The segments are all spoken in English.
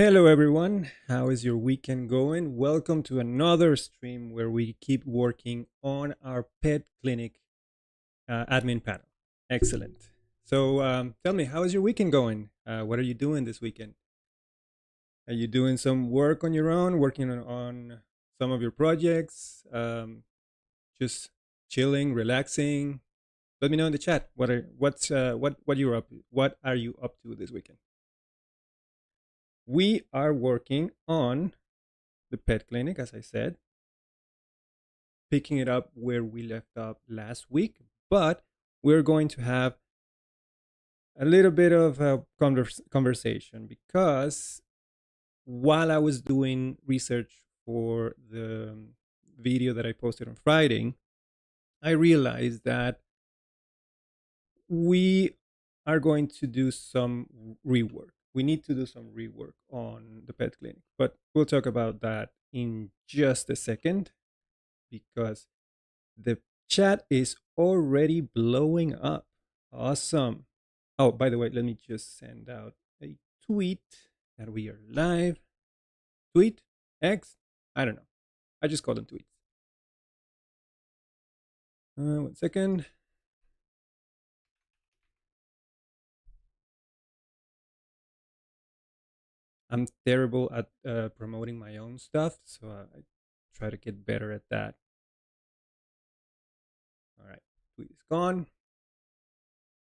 Hello, everyone. How is your weekend going? Welcome to another stream where we keep working on our pet clinic admin panel. Excellent. So, tell me, how is your weekend going? What are you doing this weekend? Are you doing some work on your own, working on some of your projects? Just chilling, relaxing? Let me know in the chat. What you're up? What are you up to this weekend? We are working on the pet clinic, as I said, picking it up where we left off last week, but we're going to have a little bit of a conversation because while I was doing research for the video that I posted on Friday, I realized that we are going to do some rework. We need to do some rework on the pet clinic, but we'll talk about that in just a second because the chat is already blowing up. Awesome. Oh, by the way, let me just send out a tweet that we are live. Tweet? X? I don't know. I just call them tweets. 1 second. I'm terrible at promoting my own stuff, so I try to get better at that. All right, tweet is gone.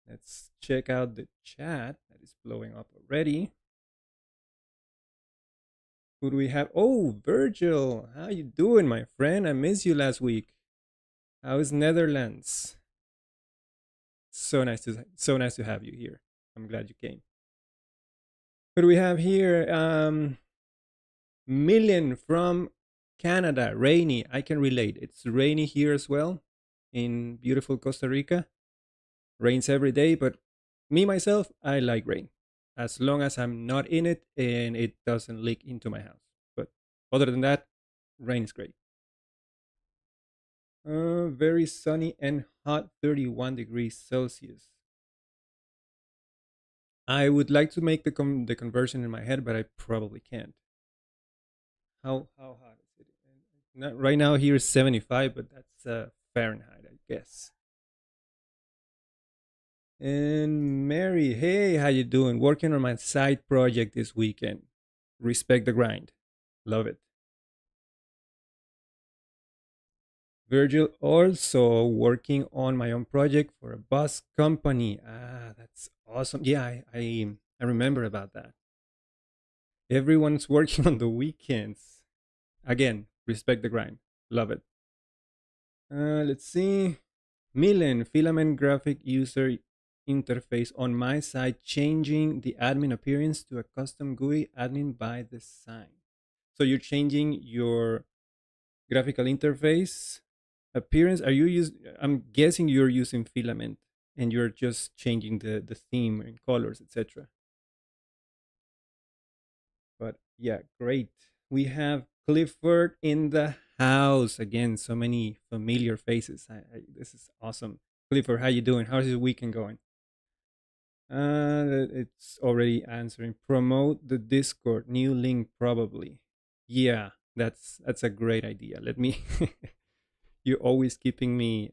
Let's check out the chat that is blowing up already. Who do we have? Oh, Virgil, how you doing, my friend? I missed you last week. How is Netherlands? So nice to have you here. I'm glad you came. Who do we have here? Million from Canada. Rainy. I can relate. It's rainy here as well in beautiful Costa Rica. Rains every day, but me myself, I like rain as long as I'm not in it and it doesn't leak into my house. But other than that, rain is great. Very sunny and hot, 31 degrees Celsius. I would like to make the conversion in my head, but I probably can't. How hot is it? Not, right now here is 75, but that's Fahrenheit, I guess. And Mary, hey, how you doing? Working on my side project this weekend. Respect the grind. Love it. Virgil, also working on my own project for a bus company. Ah, that's awesome. Yeah, I remember about that. Everyone's working on the weekends. Again, respect the grind. Love it. Let's see. Milen, filament graphic user interface on my side, changing the admin appearance to a custom GUI admin by design. So you're changing your graphical interface appearance. Are you using? I'm guessing you're using Filament, and you're just changing the theme and colors, etc. But yeah, great. We have Clifford in the house again. So many familiar faces. This is awesome. Clifford, how you doing? How's your weekend going? It's already answering. Promote the Discord. New link probably. Yeah, that's a great idea. Let me. You're always keeping me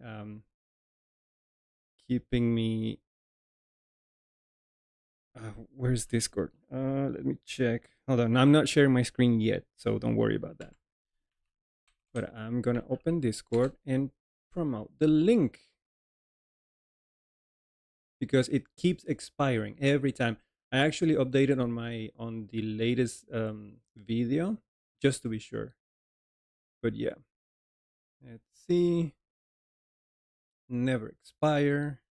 where's Discord? Let me check. Hold on. I'm not sharing my screen yet, so don't worry about that. But I'm gonna open Discord and promote the link because it keeps expiring every time. I actually updated on the latest video just to be sure. But yeah, let's see. Never expire.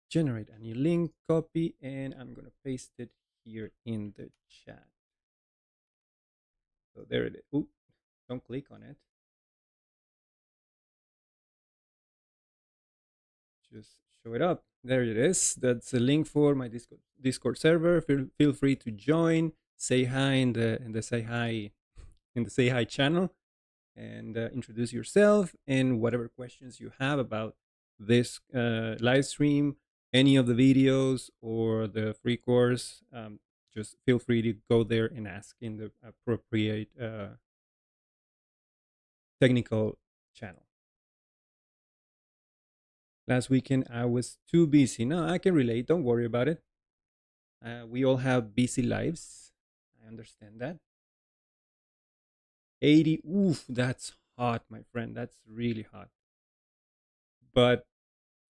Generate a new link, copy, and I'm gonna paste it here in the chat. So there it is. Ooh, don't click on it. Just show it up. There it is. That's a link for my Discord server. Feel free to join. Say hi in the say hi channel, and introduce yourself and whatever questions you have about this live stream, any of the videos or the free course. just feel free to go there and ask in the appropriate technical channel. Last weekend I was too busy. No, I can relate. Don't worry about it. We all have busy lives. I understand that. 80. Oof, that's hot, my friend. That's really hot. But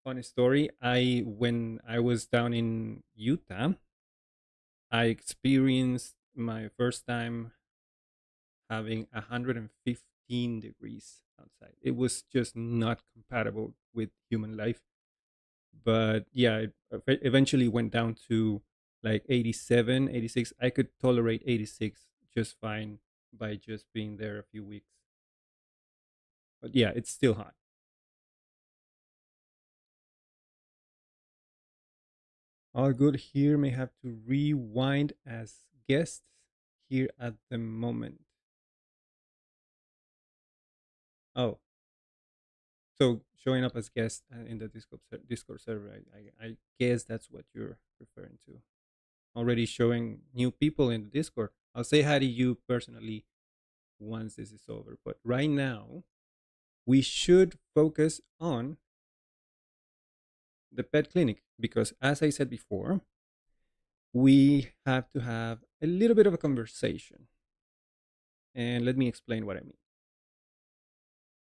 funny story, when I was down in Utah, I experienced my first time having 115 degrees outside. It was just not compatible with human life. But yeah, it eventually went down to like 87, 86. I could tolerate 86 just fine by just being there a few weeks. But yeah, it's still hot. All good here. May have to rewind as guests here at the moment. Oh, so showing up as guest in the Discord server. I guess that's what you're referring to. Already showing new people in the Discord. I'll say hi to you personally once this is over. But right now, we should focus on the pet clinic because, as I said before, we have to have a little bit of a conversation. And let me explain what I mean.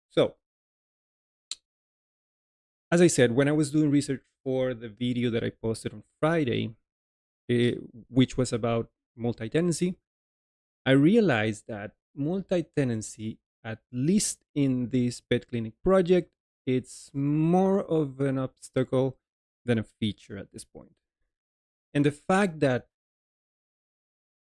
So, as I said, when I was doing research for the video that I posted on Friday, which was about multi-tenancy, I realized that multi-tenancy, at least in this pet clinic project, it's more of an obstacle than a feature at this point. And the fact that,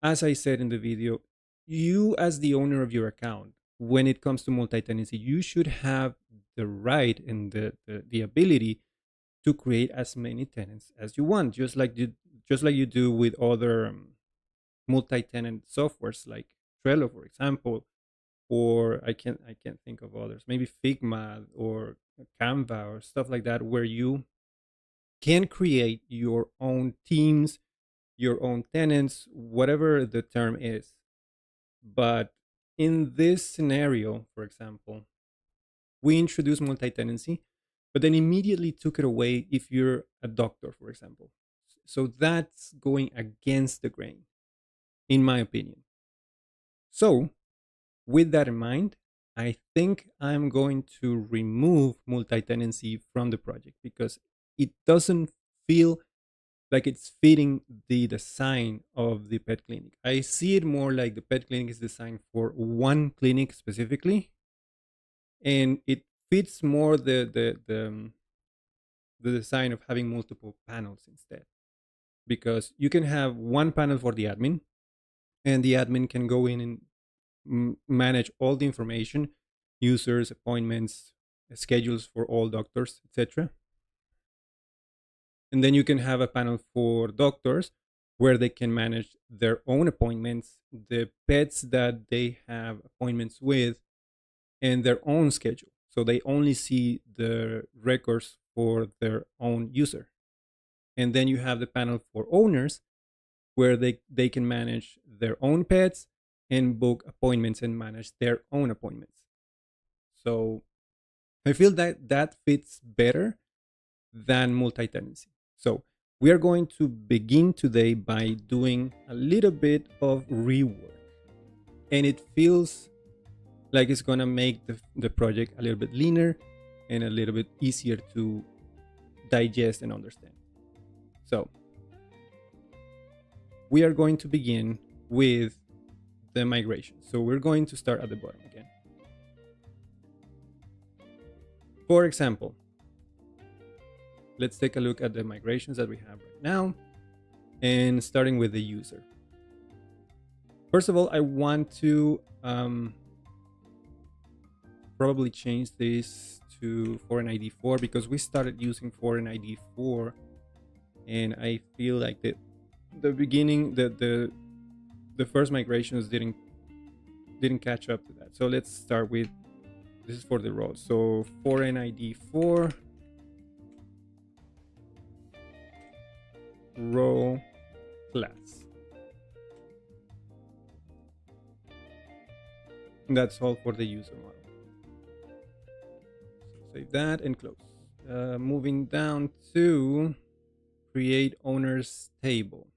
as I said in the video, you as the owner of your account, when it comes to multi-tenancy, you should have the right and the ability to create as many tenants as you want, just like you do with other multi-tenant softwares like Trello, for example, or I can't think of others, maybe Figma or Canva or stuff like that, where you can create your own teams, your own tenants, whatever the term is. But in this scenario, for example, we introduced multi-tenancy, but then immediately took it away if you're a doctor, for example. So that's going against the grain, in my opinion. So with that in mind, I think I'm going to remove multi-tenancy from the project because it doesn't feel like it's fitting the design of the pet clinic. I see it more like the pet clinic is designed for one clinic specifically, and it fits more the design of having multiple panels instead, because you can have one panel for the admin, and the admin can go in and manage all the information, users, appointments, schedules for all doctors, etc. And then you can have a panel for doctors where they can manage their own appointments, the pets that they have appointments with, and their own schedule. So they only see the records for their own user. And then you have the panel for owners where they can manage their own pets and book appointments and manage their own appointments. So I feel that that fits better than multi-tenancy. So we are going to begin today by doing a little bit of rework. And it feels like it's going to make the project a little bit leaner and a little bit easier to digest and understand. So we are going to begin with the migration. So we're going to start at the bottom again. For example, let's take a look at the migrations that we have right now, and starting with the user. First of all, I want to probably change this to foreign ID 4 because we started using foreign ID 4, and I feel like the beginning, the first migrations didn't catch up to that. So let's start with, this is for the roles. So foreign ID 4 role class. And that's all for the user model. So save that and close. Moving down to create owners table.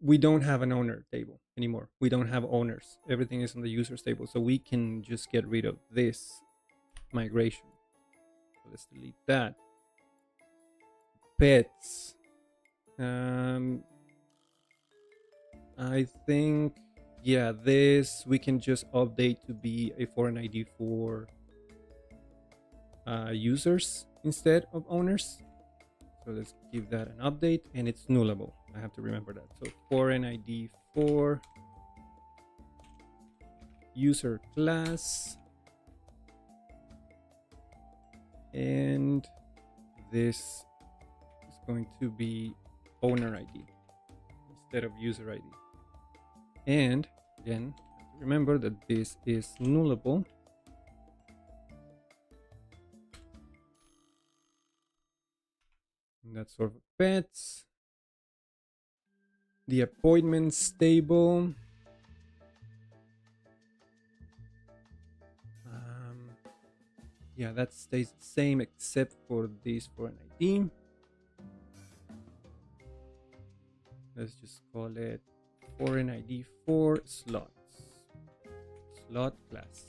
We don't have an owner table anymore. We don't have owners. Everything is on the users table. So we can just get rid of this migration. So let's delete that. Pets. I think, yeah, this we can just update to be a foreign ID for users instead of owners. So let's give that an update, and it's nullable. I have to remember that. So foreign ID for user class, and this is going to be owner ID instead of user ID. And again, remember that this is nullable. And that's sort of pets. The appointments table. Yeah, that stays the same except for this for an ID. Let's just call it foreign ID for slots. Slot class.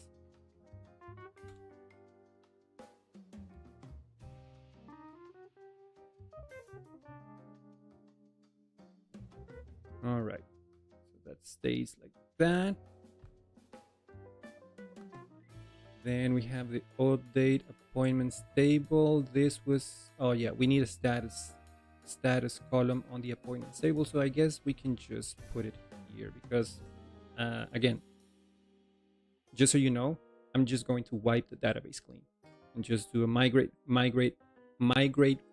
All right, so that stays like that. Then we have the update appointments table. This was, oh yeah, we need a status column on the appointments table. So I guess we can just put it here because, again, just so you know, I'm just going to wipe the database clean and just do a migrate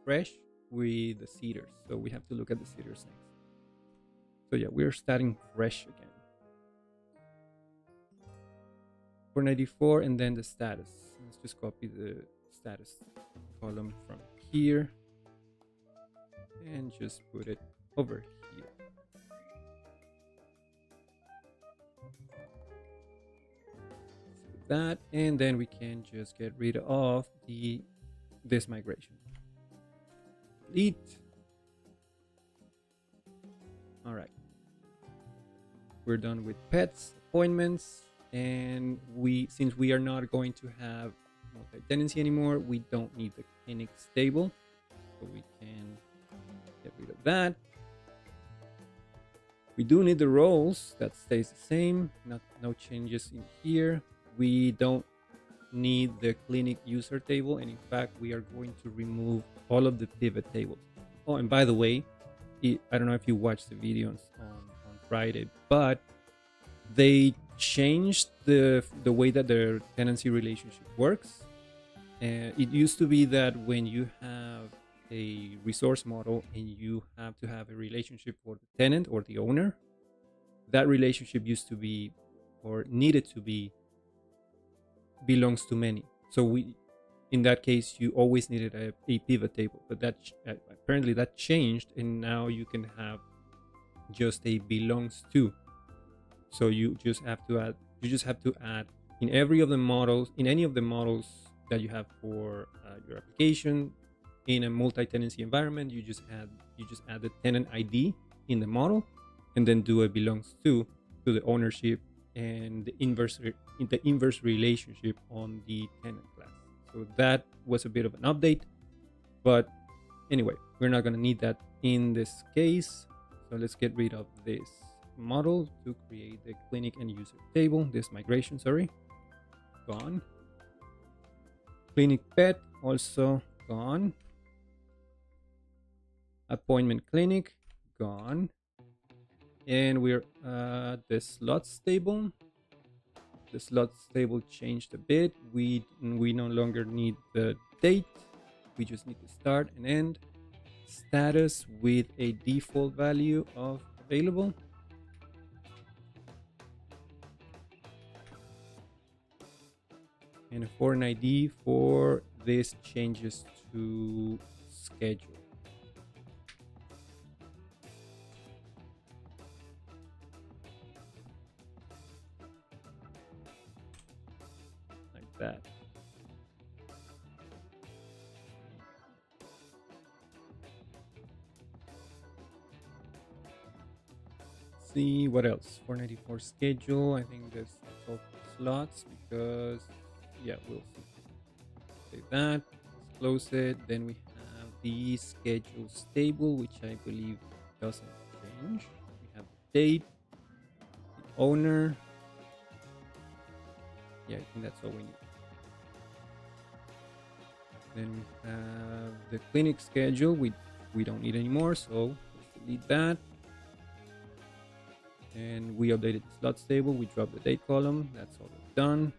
fresh with the seeders. So we have to look at the seeders next. So yeah, we're starting fresh again. 494 and then the status. Let's just copy the status column from here and just put it over here. So that, and then we can just get rid of this migration. Delete. All right. We're done with pets, appointments. And since we are not going to have multi-tenancy anymore, we don't need the clinics table, so we can get rid of that. We do need the roles. That stays the same. No changes in here. We don't need the clinic user table, and in fact we are going to remove all of the pivot tables. Oh, and by the way, I don't know if you watched the videos on Friday, but they changed the way that their tenancy relationship works. It used to be that when you have a resource model and you have to have a relationship for the tenant or the owner, that relationship used to be, or needed to be, belongs to many. So in that case, you always needed a pivot table, but that apparently that changed, and now you can have just a belongs to. So you just have to add in any of the models that you have for your application in a multi-tenancy environment. You just add the tenant ID in the model, and then do a belongs to the ownership and the inverse relationship on the tenant class. So that was a bit of an update, but anyway, we're not going to need that in this case. So let's get rid of this model to create the clinic and user table. This migration, sorry, gone. Clinic pet also gone. Appointment clinic gone. And we're the slots table. The slots table changed a bit. We no longer need the date. We just need the start and end. Status with a default value of available. And a foreign ID for this changes to schedule. that. See what else. 494 schedule. I think that's all slots because yeah, we'll see. Save that. Let's close it. Then we have the schedules table, which I believe doesn't change. We have the date, the owner. Yeah, I think that's all we need. Then we have the clinic schedule. We don't need anymore, so let's delete that. And we updated the slots table. We dropped the date column. That's all done.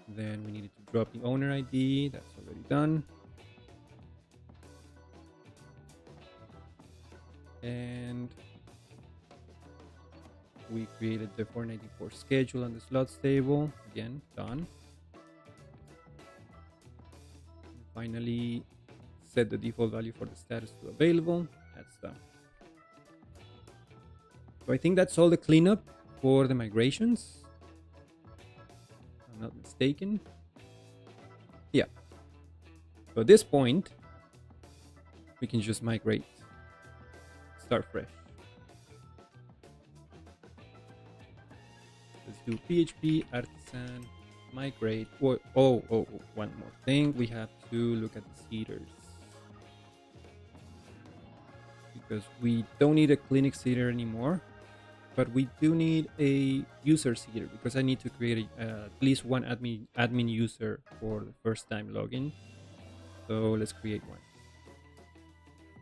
Then we needed to drop the owner ID. That's already done. And we created the 494 schedule on the slots table. Again, done. And finally, set the default value for the status to available. That's done. So I think that's all the cleanup for the migrations. If I'm not mistaken. Yeah. So at this point, we can just migrate. Start fresh. Let's do PHP artisan migrate. Oh, one more thing. We have to look at the seeders. Because we don't need a clinic seeder anymore, but we do need a user seeder because I need to create at least one admin user for the first time login. So let's create one.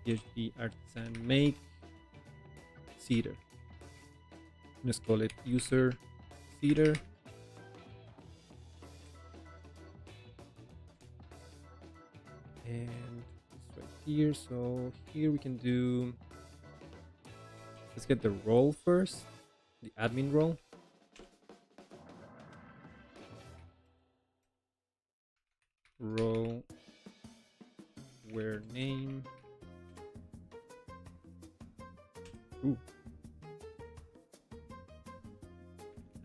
PHP artisan make seeder. Let's call it user seeder. And it's right here. So here we can do, let's get the role first, the admin role. Role where name. Ooh.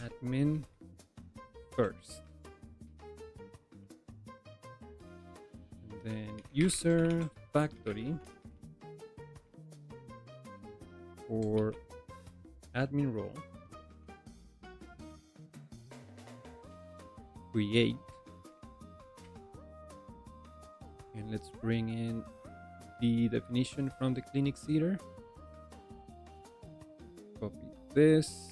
Admin first. And then user factory for admin role. Create. And let's bring in the definition from the clinic seeder. Copy this.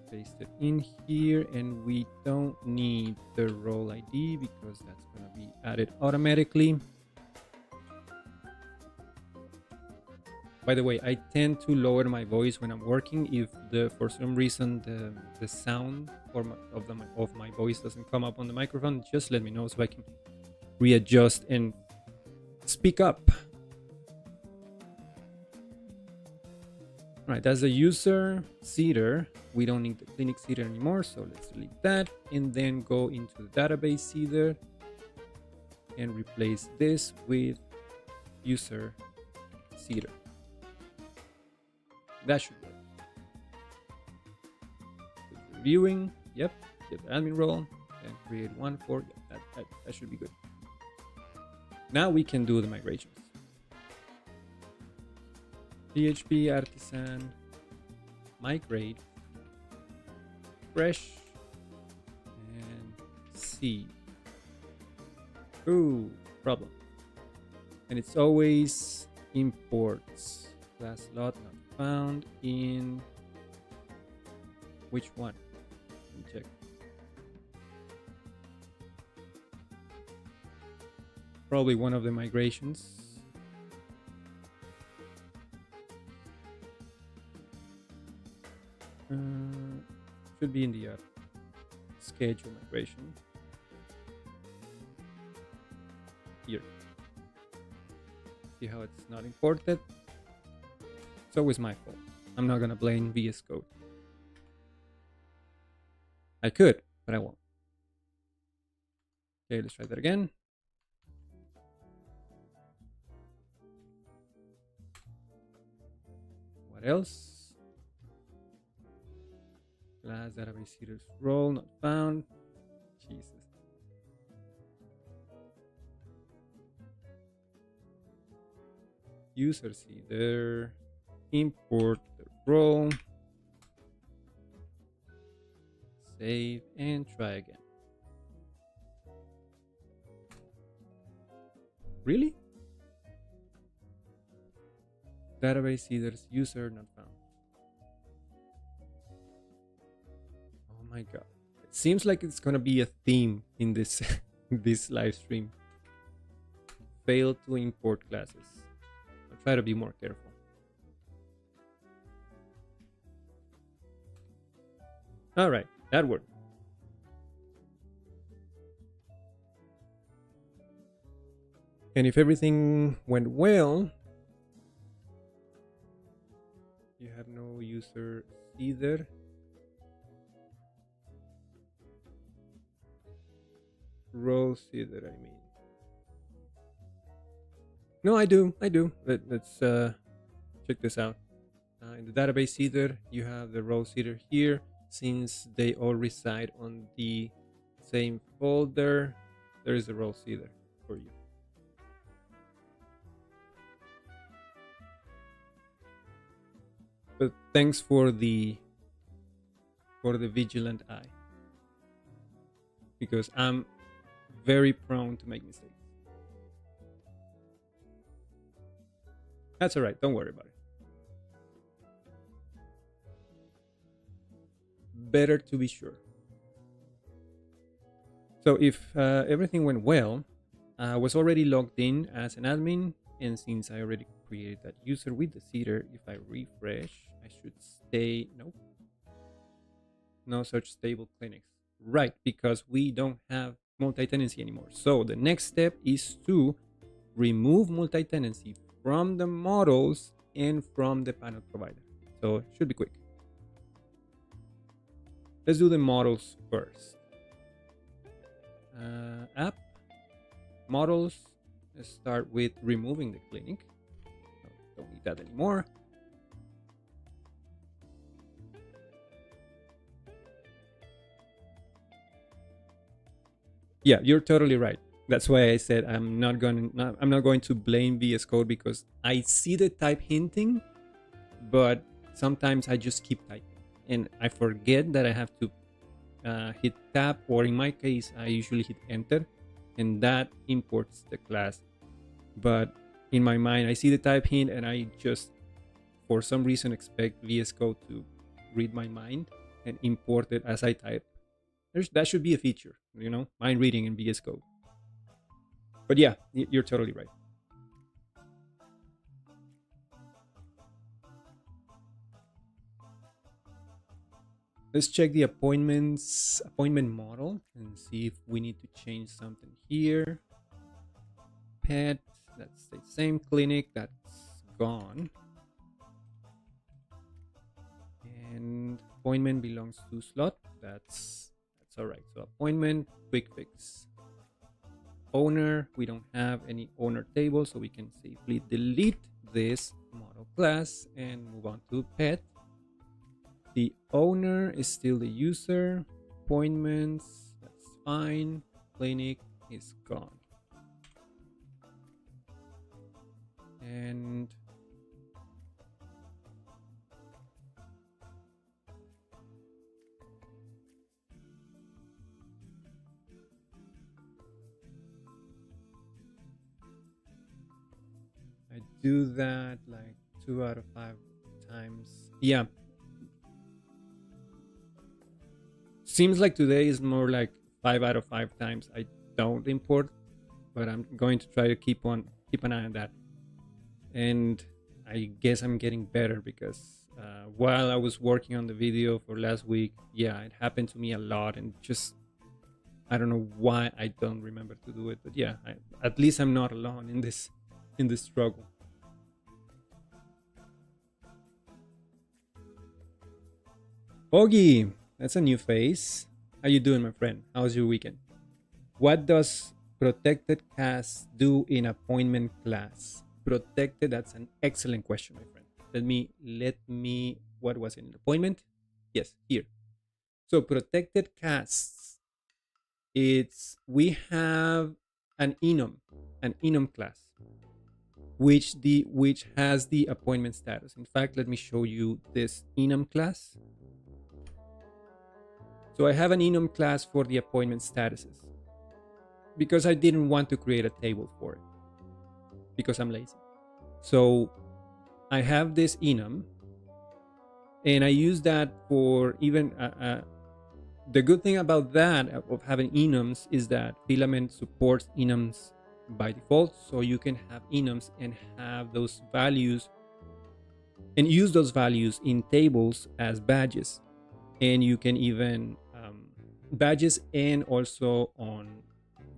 Paste it in here, and we don't need the role ID because that's going to be added automatically. By the way, I tend to lower my voice when I'm working. If for some reason the sound of my voice doesn't come up on the microphone, just let me know so I can readjust and speak up. All right, that's the user seeder. We don't need the clinic seeder anymore, so let's delete that and then go into the database seeder and replace this with user seeder. That should work. Reviewing, yep, get the admin role and create one for, yeah, that should be good. Now we can do the migrations. PHP artisan migrate fresh and C. Ooh, problem. And it's always imports. Class lot not found in which one? Let me check. Probably one of the migrations. Should be in the schedule migration. Here. See how it's not imported? It's always my fault. I'm not gonna blame VS Code. I could, but I won't. Okay, let's try that again. What else? Class database headers role not found. Jesus. User header. Import the role. Save and try again. Really? Database headers user not found. Oh my god. It seems like it's gonna be a theme in this this live stream. Failed to import classes. I'll try to be more careful. All right, that worked. And if everything went well, you have no user either. Rows either, I mean. No, I do. Let's check this out. In the database header, you have the rows header here. Since they all reside on the same folder, there is a rows header for you. But thanks for the vigilant eye, because I'm very prone to make mistakes. That's all right. Don't worry about it. Better to be sure. So if everything went well, I was already logged in as an admin, and since I already created that user with the seeder, if I refresh, I should stay. Nope. No such stable clinics. Right, because we don't have multi-tenancy anymore. So the next step is to remove multi-tenancy from the models and from the panel provider. So it should be quick. Let's do the models first. App, models. Let's start with removing the clinic. Don't need that anymore. Yeah, you're totally right. That's why I said I'm not going to blame VS Code, because I see the type hinting, but sometimes I just keep typing and I forget that I have to hit tab, or in my case I usually hit enter, and that imports the class. But in my mind I see the type hint and I just for some reason expect VS Code to read my mind and import it as I type. That should be a feature, you know, mind reading in VS Code. But yeah, you're totally right. Let's check the appointment model and see if we need to change something here. Pet, that's the same clinic, that's gone. And appointment belongs to slot, that's all right. So appointment, quick fix. Owner, we don't have any owner table, so we can safely delete this model class and move on to pet. The owner is still the user. Appointments, that's fine. Clinic is gone. And I do that like 2 out of 5 times. Yeah. Seems like today is more like 5 out of 5 times I don't import, but I'm going to try to keep an eye on that. And I guess I'm getting better, because while I was working on the video for last week, yeah, it happened to me a lot, and just I don't know why I don't remember to do it. But yeah, at least I'm not alone in this struggle. Ogie, that's a new face. How you doing, my friend? How's your weekend? What does protected cast do in appointment class? Protected, that's an excellent question, my friend. Let me, what was it, an appointment? Yes, here. So protected casts, we have an enum class, which has the appointment status. In fact, let me show you this enum class. So I have an enum class for the appointment statuses because I didn't want to create a table for it because I'm lazy. So I have this enum, and I use that for even the good thing about that of having enums is that Filament supports enums by default, so you can have enums and have those values and use those values in tables as badges, and you can even badges and also on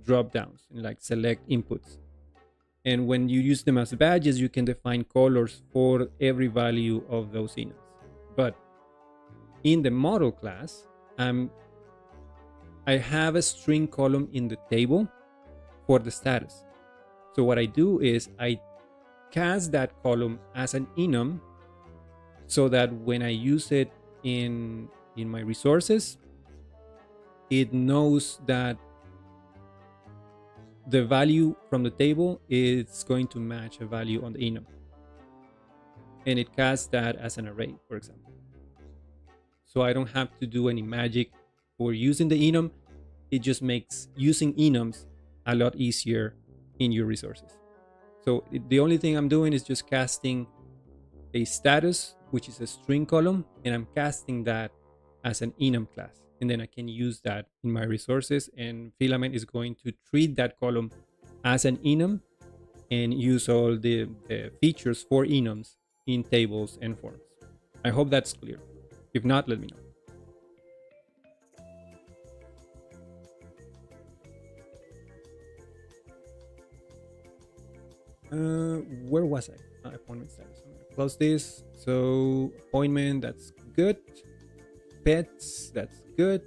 drop downs and like select inputs. And when you use them as badges, you can define colors for every value of those enums. But in the model class, I have a string column in the table for the status. So what I do is I cast that column as an enum so that when I use it in my resources, it knows that the value from the table is going to match a value on the enum. And it casts that as an array, for example. So I don't have to do any magic for using the enum. It just makes using enums a lot easier in your resources. So the only thing I'm doing is just casting a status, which is a string column, and I'm casting that as an enum class. And then I can use that in my resources, and Filament is going to treat that column as an enum and use all the features for enums in tables and forms. I hope that's clear. If not, let me know. Where was I? Appointment status. I'm gonna close this. So appointment, that's good. Pets, that's good.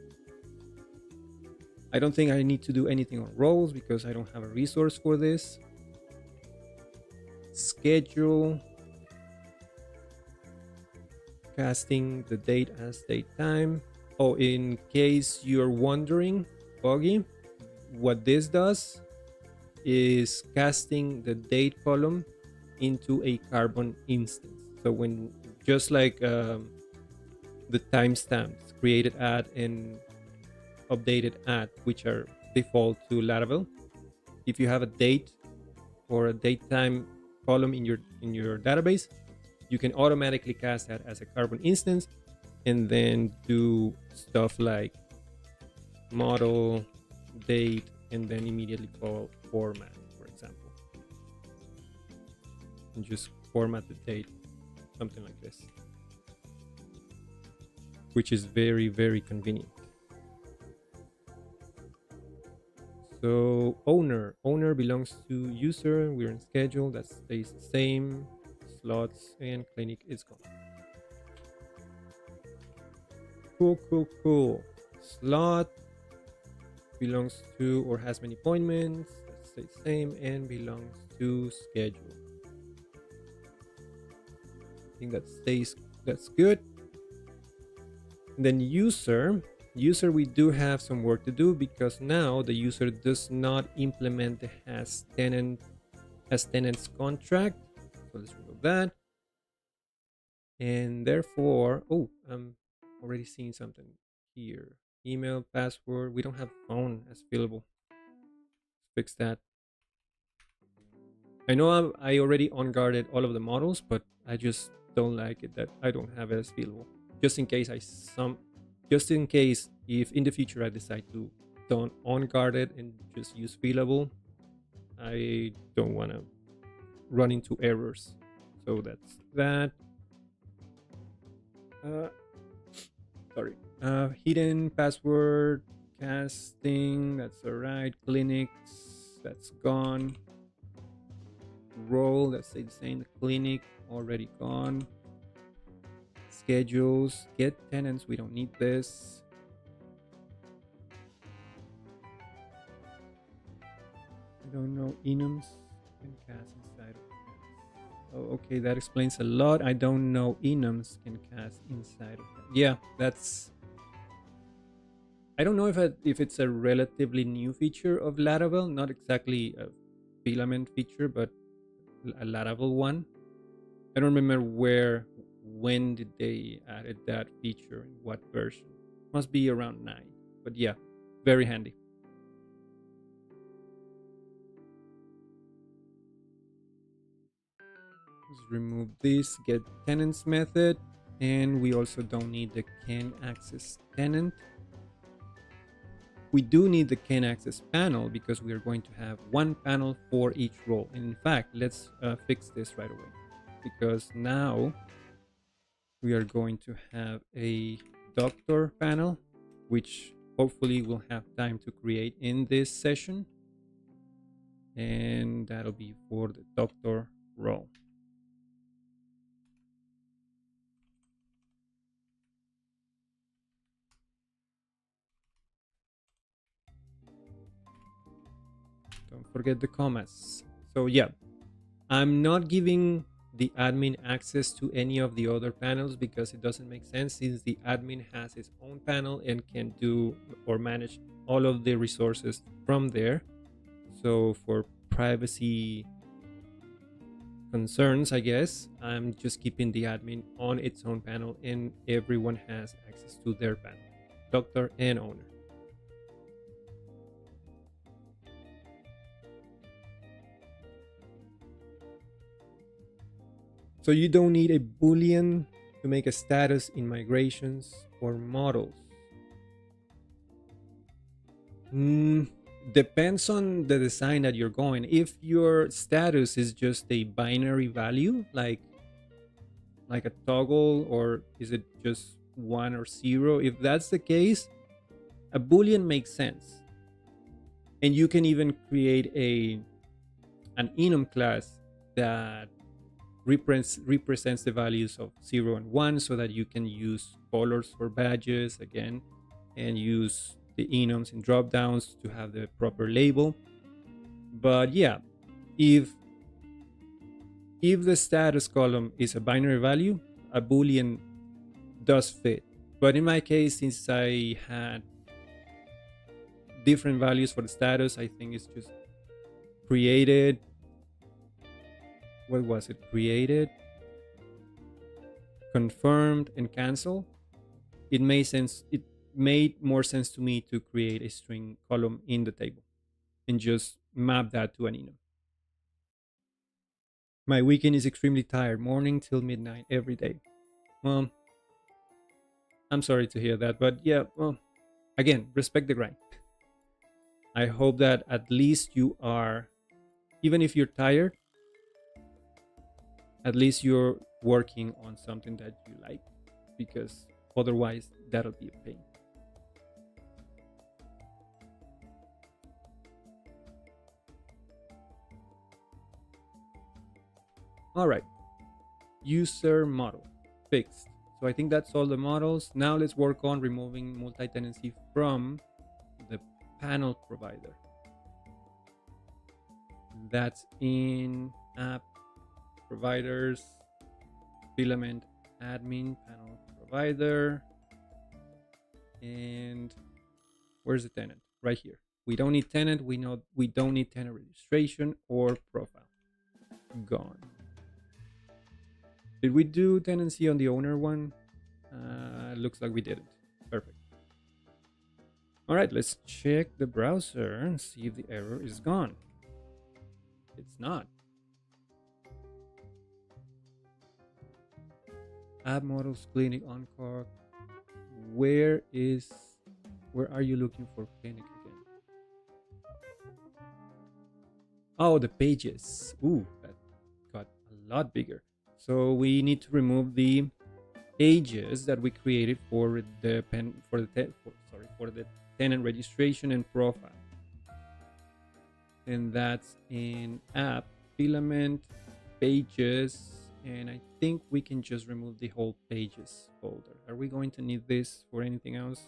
I don't think I need to do anything on roles because I don't have a resource for this. Schedule, casting the date as date time. Oh, in case you're wondering, Boggy, what this does is casting the date column into a carbon instance. So when just like the timestamps created at and updated at, which are default to Laravel, if you have a date or a date time column in your database, you can automatically cast that as a carbon instance and then do stuff like model date and then immediately call format, for example, and just format the date, something like this, which is very, very convenient. So owner belongs to user. We're in schedule, that stays the same. Slots and clinic is gone. Cool. Slot belongs to or has many appointments, that stays the same, and belongs to schedule. I think that's good. And then user, we do have some work to do because now the user does not implement the has tenants contract. So let's remove that. And therefore, I'm already seeing something here. Email, password. We don't have phone as fillable. Let's fix that. I know I already unguarded all of the models, but I just don't like it that I don't have it as fillable. Just in case if in the future I decide to don't unguard it and just use fillable, I don't want to run into errors. So that's that. Sorry. Hidden password casting, that's all right. Clinics, that's gone. Role, that stays the same. The clinic already gone. Schedules, get tenants, we don't need this. I don't know. Enums can cast inside of cast. Oh, okay, that explains a lot. I don't know enums can cast inside of that. Yeah, that's I don't know if it's a relatively new feature of Laravel, not exactly a filament feature, but a Laravel one. I don't remember when did they added that feature, in what version. Must be around 9. But yeah, very handy. Let's remove this get tenants method, and we also don't need the can access tenant. We do need the can access panel because we are going to have one panel for each role. And in fact, let's fix this right away, because now we are going to have a doctor panel, which hopefully we'll have time to create in this session. And that'll be for the doctor role. Don't forget the commas. So yeah, I'm not giving the admin access to any of the other panels because it doesn't make sense, since the admin has his own panel and can do or manage all of the resources from there. So for privacy concerns, I guess, I'm just keeping the admin on its own panel and everyone has access to their panel, doctor and owner. So you don't need a Boolean to make a status in migrations or models. Depends on the design that you're going. If your status is just a binary value, like a toggle, or is it just 1 or 0? If that's the case, a Boolean makes sense. And you can even create an enum class that represents the values of 0 and 1, so that you can use colors for badges again and use the enums and drop downs to have the proper label. But yeah, if the status column is a binary value, a Boolean does fit. But in my case, since I had different values for the status, I think it's just created. What was it? Created, confirmed, and cancel. It made more sense to me to create a string column in the table and just map that to an enum. My weekend is extremely tired, morning till midnight every day. Well, I'm sorry to hear that, but yeah, well, again, respect the grind. I hope that at least you are, even if you're tired, at least you're working on something that you like, because otherwise that'll be a pain. All right, user model fixed. So I think that's all the models. Now let's work on removing multi-tenancy from the panel provider. That's in app providers, Filament Admin Panel Provider, and where's the tenant? Right here. We don't need tenant. We don't need tenant registration or profile. Gone. Did we do tenancy on the owner one? Looks like we didn't. Perfect. All right, let's check the browser and see if the error is gone. It's not. App models, clinic, Encore. Where are you looking for clinic again? Oh, the pages. Ooh, that got a lot bigger. So we need to remove the pages that we created for the tenant registration and profile. And that's in app, filament, pages, and I think we can just remove the whole pages folder. Are we going to need this for anything else?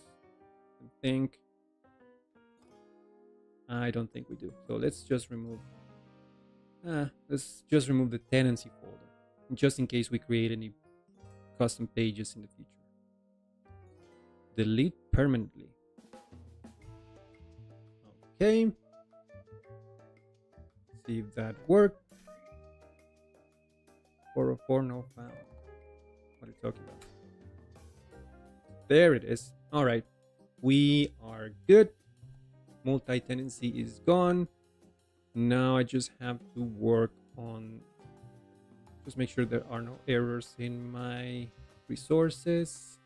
I don't think we do. So let's just remove the tenancy folder, just in case we create any custom pages in the future. Delete permanently. Okay. See if that worked. 404 no found. What are you talking about? There it is. All right. We are good. Multi-tenancy is gone. Now I just have to work on, just make sure there are no errors in my resources.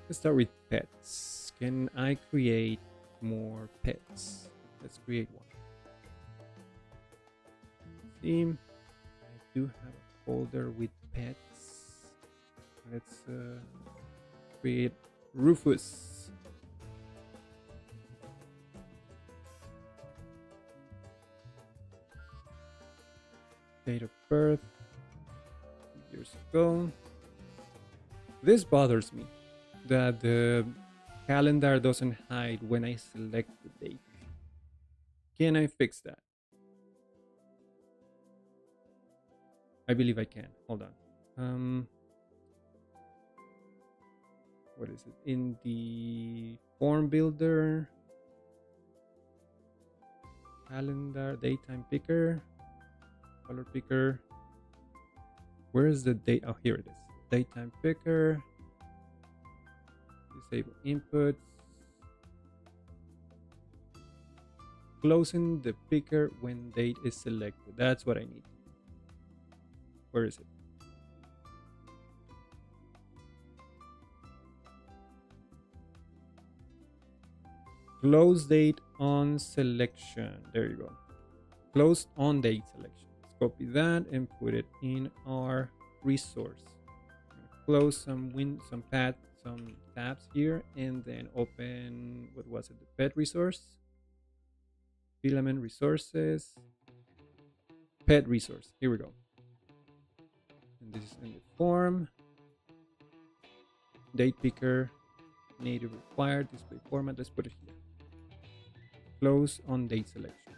Let's start with pets. Can I create more pets? Let's create one. See, I do have a folder with pets. Let's create Rufus. Date of birth, years ago. This bothers me, that the calendar doesn't hide when I select the date. Can I fix that? I believe I can. Hold on. What is it? In the form builder, calendar, datetime picker, color picker. Where is the date? Oh, here it is. Datetime picker. Disable inputs. Closing the picker when date is selected. That's what I need. Where is it? Close date on selection. There you go. Close on date selection. Let's copy that and put it in our resource. Close some tabs here, and then open, what was it? The pet resource. Filament resources. Pet resource. Here we go. And this is in the form. Date picker. Native required. Display format. Let's put it here. Close on date selection.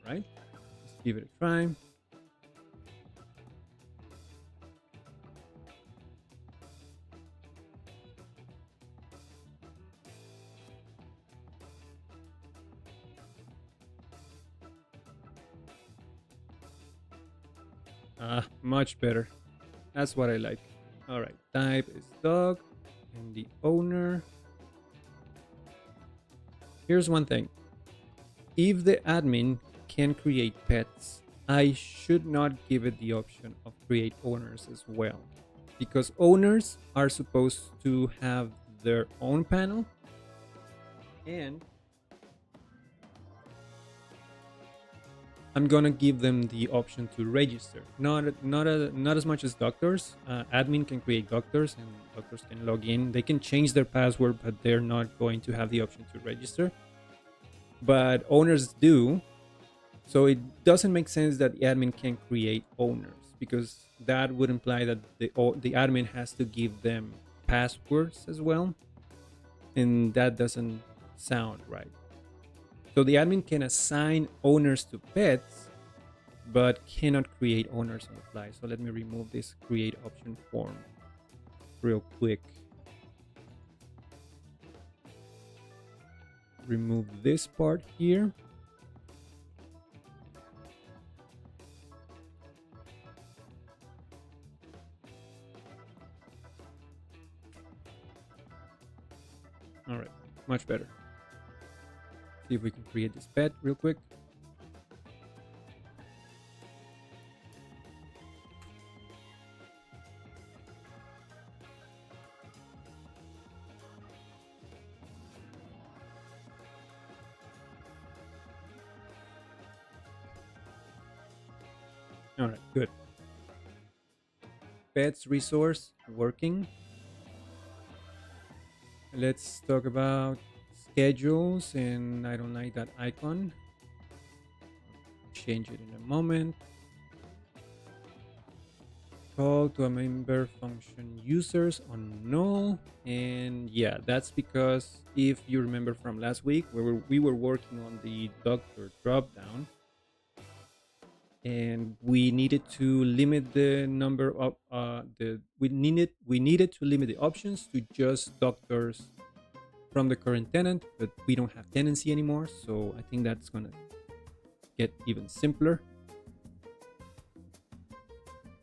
Right? Let's give it a try. Much better. That's what I like. All right, type is dog and the owner. Here's one thing. If the admin can create pets, I should not give it the option of create owners as well, because owners are supposed to have their own panel, and I'm gonna give them the option to register. Not as much as doctors. Admin can create doctors, and doctors can log in. They can change their password, but they're not going to have the option to register. But owners do. So it doesn't make sense that the admin can create owners, because that would imply that the admin has to give them passwords as well, and that doesn't sound right. So the admin can assign owners to pets, but cannot create owners on the fly. So let me remove this create option form real quick. Remove this part here. All right, much better. See if we can create this pet real quick. All right, good. Pets resource working. Let's talk about schedules, and I don't like that icon. Change it in a moment. Call to a member function users on null, and yeah, that's because if you remember from last week, we were working on the doctor dropdown, and we needed to limit the number of we needed to limit the options to just doctors from the current tenant, but we don't have tenancy anymore, so I think that's gonna get even simpler.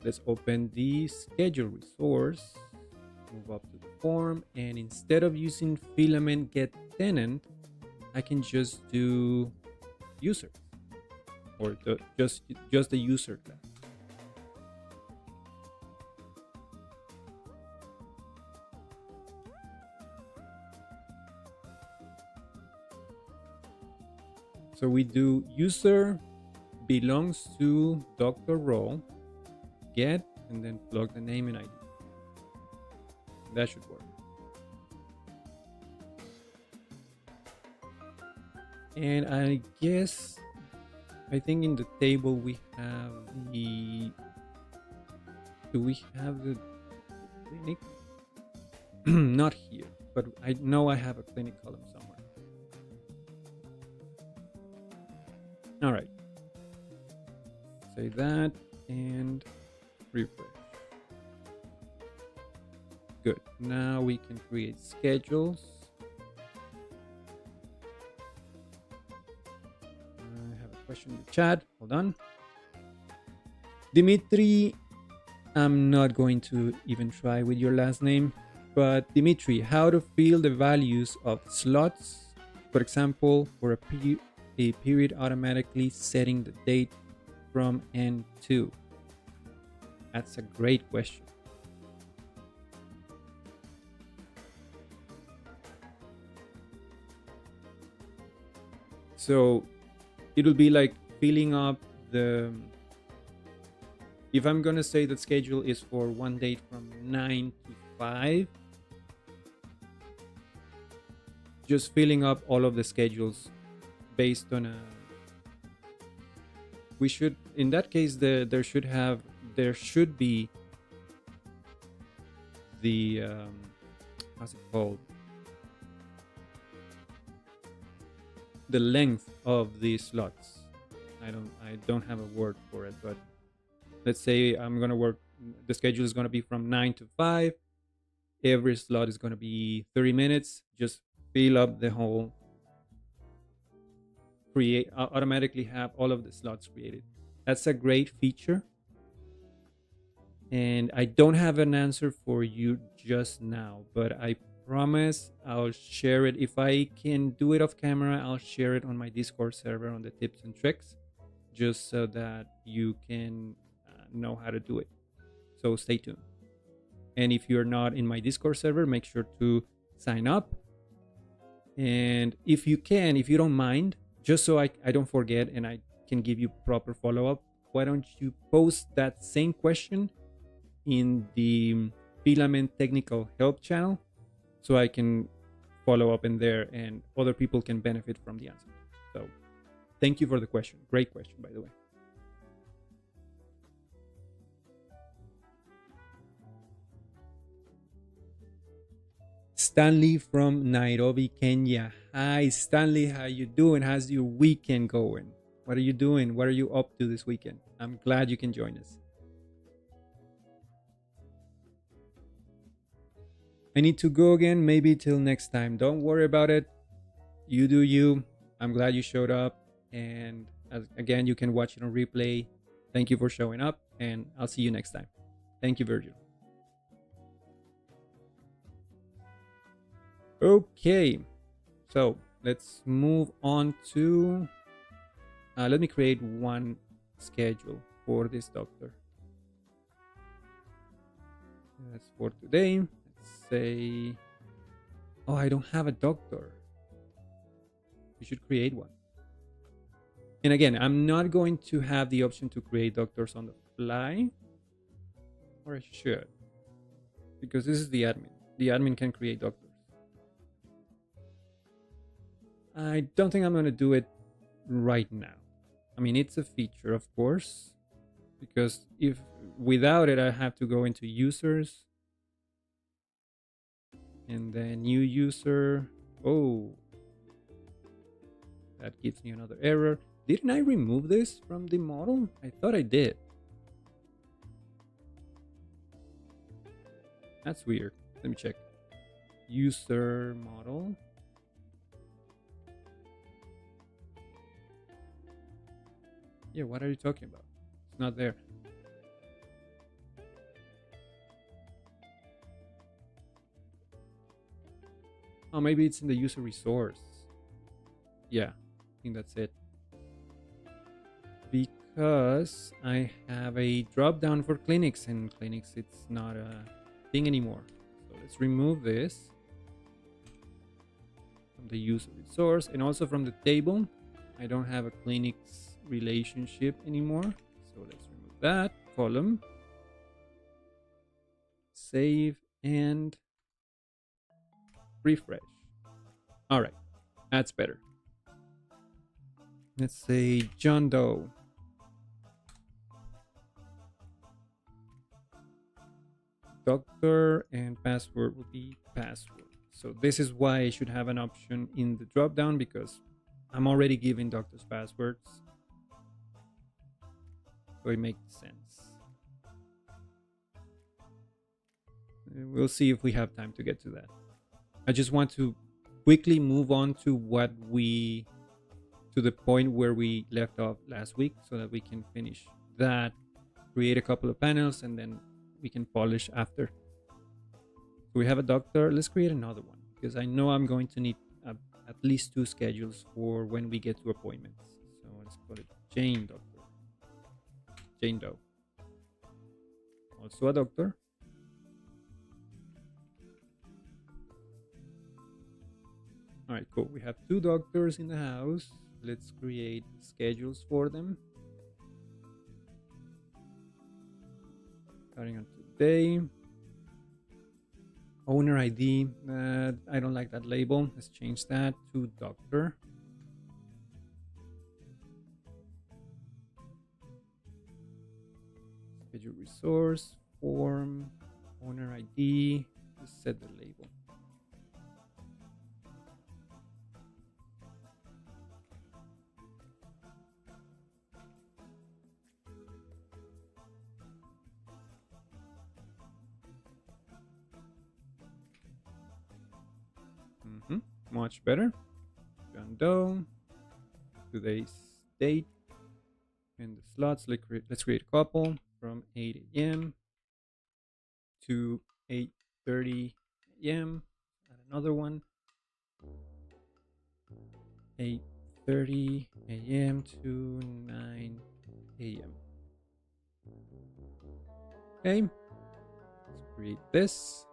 Let's open the schedule resource, move up to the form, and instead of using filament get tenant, I can just do user, or just the user class. So we do user belongs to doctor role, get, and then plug the name and ID. That should work. And I think in the table we have the, do we have the clinic? Not here, but I know I have a clinic column somewhere. All right, say that and refresh. Good, now we can create schedules. I have a question in the chat, hold on. Dimitri, I'm not going to even try with your last name, but Dimitri, how to fill the values of slots, for example, for a period automatically setting the date from N to? That's a great question. So it'll be like filling up the, if I'm gonna say that schedule is for one date from 9 to 5, just filling up all of the schedules based on a, we should, in that case, there should be the how's it called, the length of the slots. I don't have a word for it, but let's say I'm gonna work, the schedule is gonna be from 9 to 5, every slot is gonna be 30 minutes. Just fill up the whole, create, automatically have all of the slots created. That's a great feature, and I don't have an answer for you just now, but I promise I'll share it. If I can do it off camera, I'll share it on my Discord server on the tips and tricks, just so that you can know how to do it. So stay tuned. And if you're not in my Discord server, make sure to sign up. And if you can, if you don't mind, just so I don't forget and I can give you proper follow-up, why don't you post that same question in the Filament Technical Help channel, so I can follow up in there and other people can benefit from the answer. So thank you for the question. Great question, by the way. Stanley from Nairobi, Kenya. Hi, Stanley. How you doing? How's your weekend going? What are you doing? What are you up to this weekend? I'm glad you can join us. I need to go again, maybe till next time. Don't worry about it. You do you. I'm glad you showed up. And again, you can watch it on replay. Thank you for showing up, and I'll see you next time. Thank you, Virgil. Okay, so let's move on to, let me create one schedule for this doctor. That's for today. Let's say, oh, I don't have a doctor. We should create one. And again, I'm not going to have the option to create doctors on the fly, or I should, because this is the admin. The admin can create doctors. I don't think I'm going to do it right now. I mean, it's a feature, of course, because if without it, I have to go into users and then new user. Oh, that gives me another error. Didn't I remove this from the model? I thought I did. That's weird. Let me check. User model. Yeah, what are you talking about? It's not there. Oh, maybe it's in the user resource. Yeah, I think that's it. Because I have a drop down for clinics, and clinics it's not a thing anymore. So let's remove this from the user resource and also from the table. I don't have a clinics relationship anymore. So let's remove that column. Save and refresh. All right, that's better. Let's say John Doe. Doctor and password will be password. So this is why I should have an option in the dropdown, because I'm already giving doctors passwords. So it makes sense. We'll see if we have time to get to that. I just want to quickly move on to the point where we left off last week, so that we can finish that, create a couple of panels, and then we can polish after. So we have a doctor. Let's create another one, because I know I'm going to need at least 2 schedules for when we get to appointments. So let's call it Jane Doctor. Jane Doe. Also a doctor. All right, cool. We have 2 doctors in the house. Let's create schedules for them. Starting on today. Owner ID. I don't like that label. Let's change that to doctor. Schedule resource, form, owner ID. Just set the label. Much better. John Doe. Today's date. And the slots. Let's create a couple from 8 a.m. to 8:30 a.m. Add another one. 8:30 a.m. to 9 a.m. Okay. Let's create this.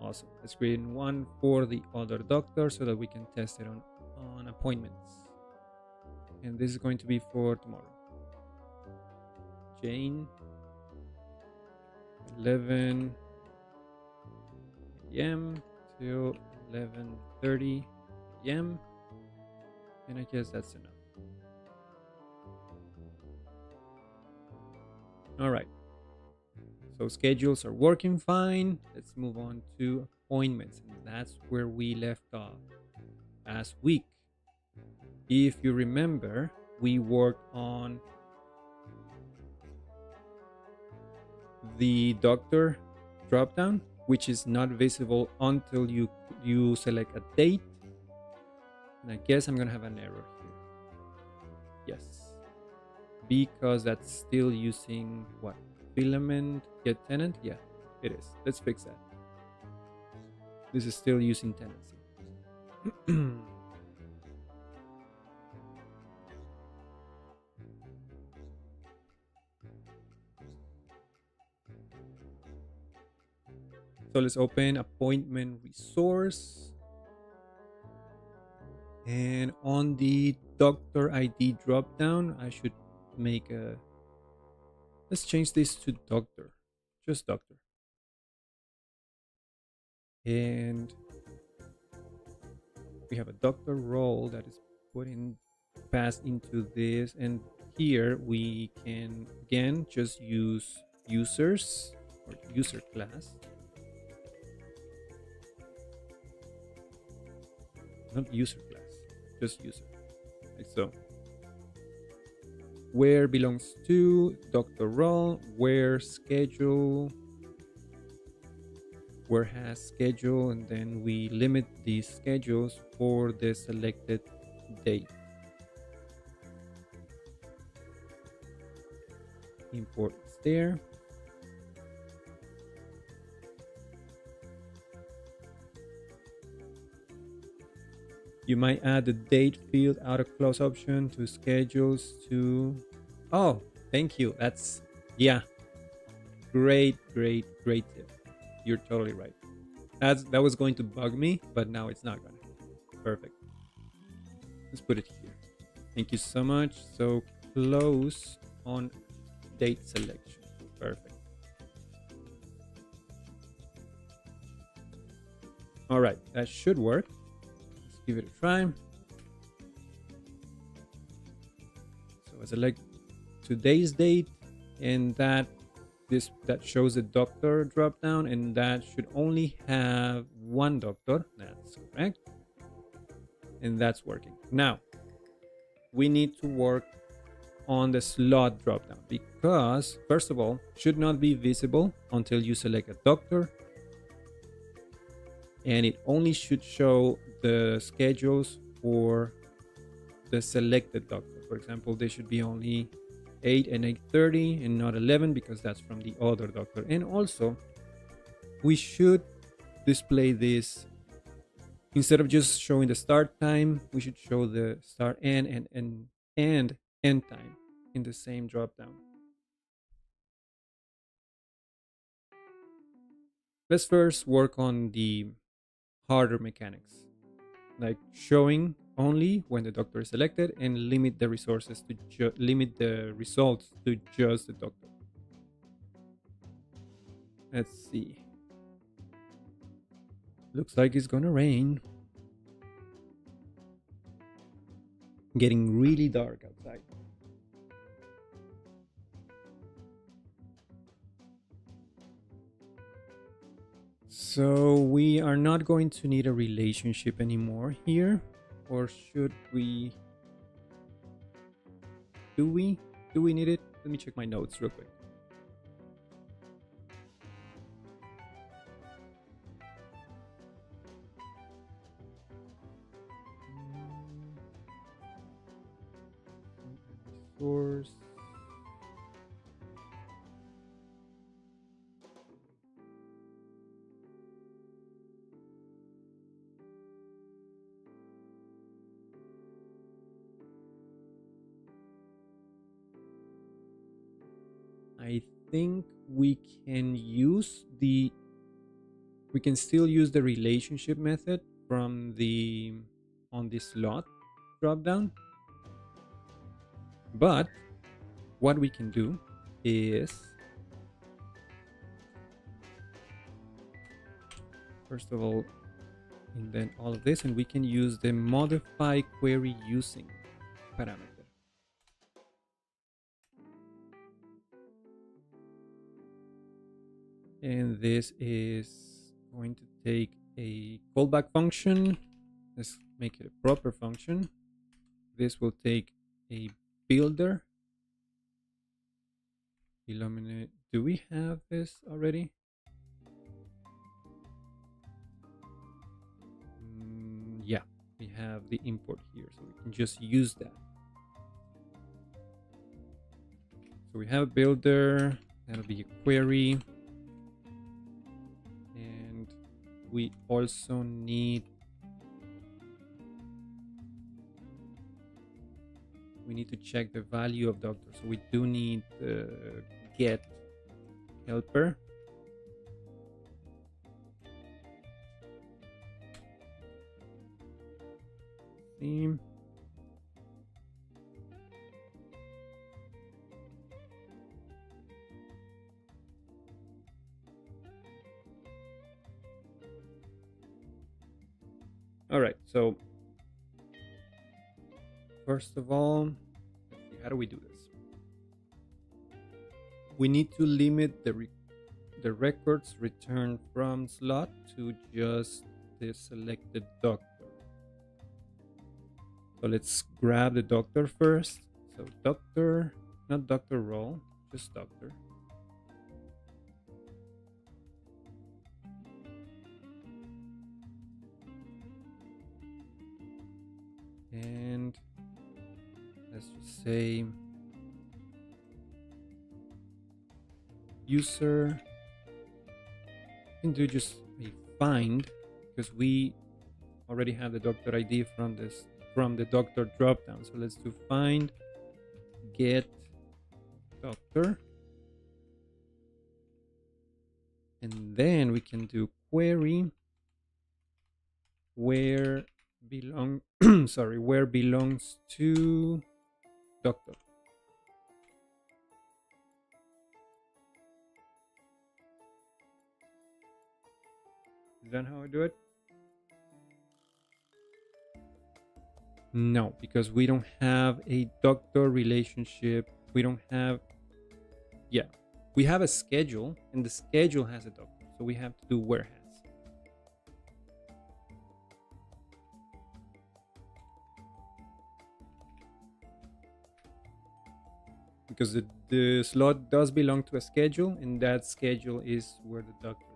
Awesome. Let's create one for the other doctor so that we can test it on appointments. And this is going to be for tomorrow. Jane, 11 a.m. till 11:30 a.m. And I guess that's enough. All right. So schedules are working fine. Let's move on to appointments. And that's where we left off last week. If you remember, we worked on the doctor dropdown, which is not visible until you select a date. And I guess I'm gonna have an error here. Yes, because that's still using what? Filament get tenant? Yeah, it is. Let's fix that. This is still using tenancy. So let's open appointment resource. And on the doctor ID dropdown, I should make a... Let's change this to doctor. Just doctor. And we have a doctor role that is passed into this. And here we can, again, just use users or user class. Not user class, just user. So where belongs to doctor role, where schedule, where has schedule, and then we limit these schedules for the selected date. Import is there. You might add the date field out of close option to schedules to. Oh, thank you. That's, yeah, great tip. You're totally right. That was going to bug me, but now it's not gonna. Perfect. Let's put it here. Thank you so much. So close on date selection. Perfect. All right, that should work. Let's give it a try. So I select today's date, and that shows a doctor drop down, and that should only have one doctor. That's correct. And that's working. Now we need to work on the slot drop down, because first of all, should not be visible until you select a doctor, and it only should show the schedules for the selected doctor. For example, they should be only 8 and 8:30 and not 11, because that's from the other doctor. And also we should display this, instead of just showing the start time, we should show the start and end time in the same drop down. Let's first work on the harder mechanics, like showing only when the doctor is selected and limit the resources to limit the results to just the doctor. Let's see. Looks like it's gonna rain. Getting really dark outside. So we are not going to need a relationship anymore here, or should we? Do we need it? Let me check my notes real quick. Source. I think we can still use the relationship method from the on the slot drop down. But what we can do is, first of all, indent all of this, and we can use the modify query using parameter. And this is going to take a callback function. Let's make it a proper function. This will take a builder. Illuminate. Do we have this already? Yeah, we have the import here, so we can just use that. So we have a builder. That'll be a query. And we also need to check the value of doctor. So we do need get helper. Theme. All right, so first of all, let's see, how do we do this? We need to limit the records returned from slot to just the selected doctor. So let's grab the doctor first. So doctor, not doctor role, just doctor. And let's just say user. You can do just a find because we already have the doctor ID from the doctor dropdown. So let's do find get doctor, and then we can do query where where belongs to doctor. Is that how I do it? No, because we don't have a doctor relationship. We don't have, yeah, we have a schedule, and the schedule has a doctor. So we have to do where has. Because the slot does belong to a schedule, and that schedule is where the doctor is.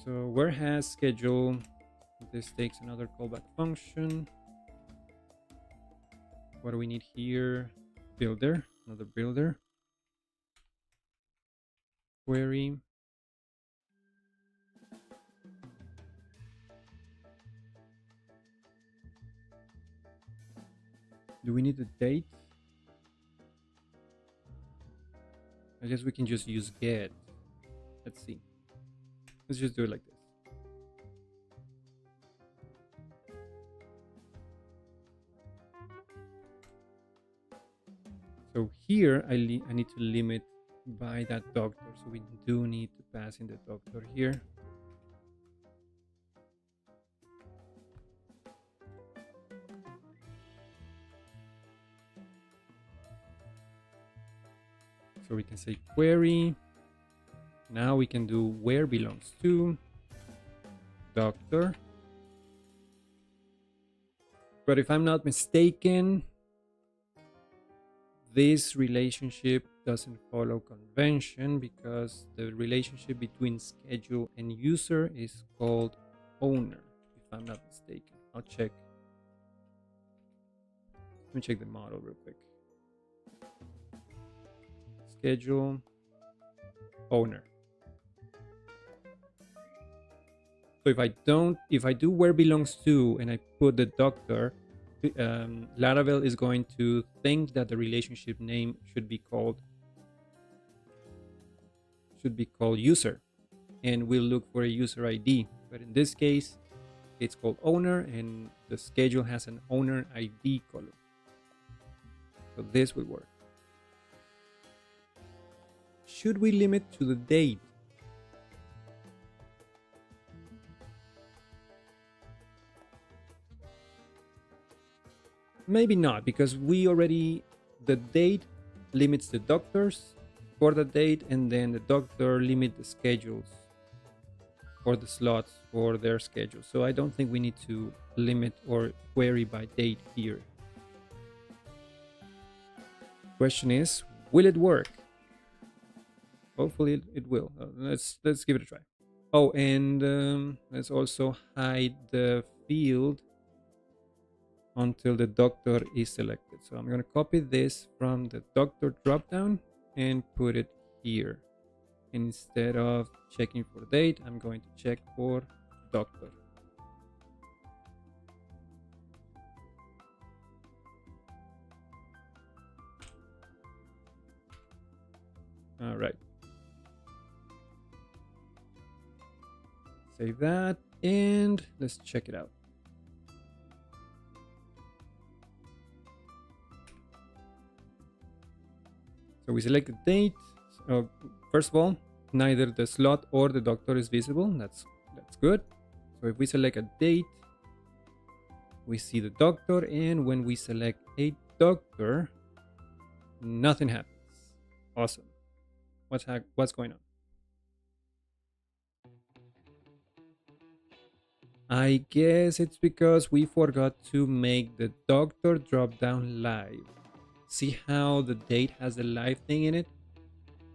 So where has schedule, this takes another callback function. What do we need here? Builder, another builder. Query. Do we need the date? I guess we can just use get. Let's see. Let's just do it like this. So here I need to limit by that doctor. So we do need to pass in the doctor here. So we can say query. Now we can do where belongs to doctor. But if I'm not mistaken, this relationship doesn't follow convention because the relationship between schedule and user is called owner, if I'm not mistaken. I'll check. Let me check the model real quick. Schedule, owner. So if I do where belongs to and I put the doctor, Laravel is going to think that the relationship name should be called user, and we'll look for a user ID. But in this case, it's called owner, and the schedule has an owner ID column. So this will work. Should we limit to the date? Maybe not, because the date limits the doctors for the date, and then the doctor limit the schedules for the slots for their schedule. So I don't think we need to limit or query by date here. Question is, will it work? Hopefully it will. Let's give it a try. Oh, and let's also hide the field until the doctor is selected. So I'm going to copy this from the doctor dropdown and put it here. Instead of checking for date, I'm going to check for doctor. All right. Save that and let's check it out. So we select the date. So first of all, neither the slot or the doctor is visible. That's good. So if we select a date, we see the doctor, and when we select a doctor, nothing happens. Awesome. What's going on? I guess it's because we forgot to make the doctor drop down live. See how the date has a live thing in it?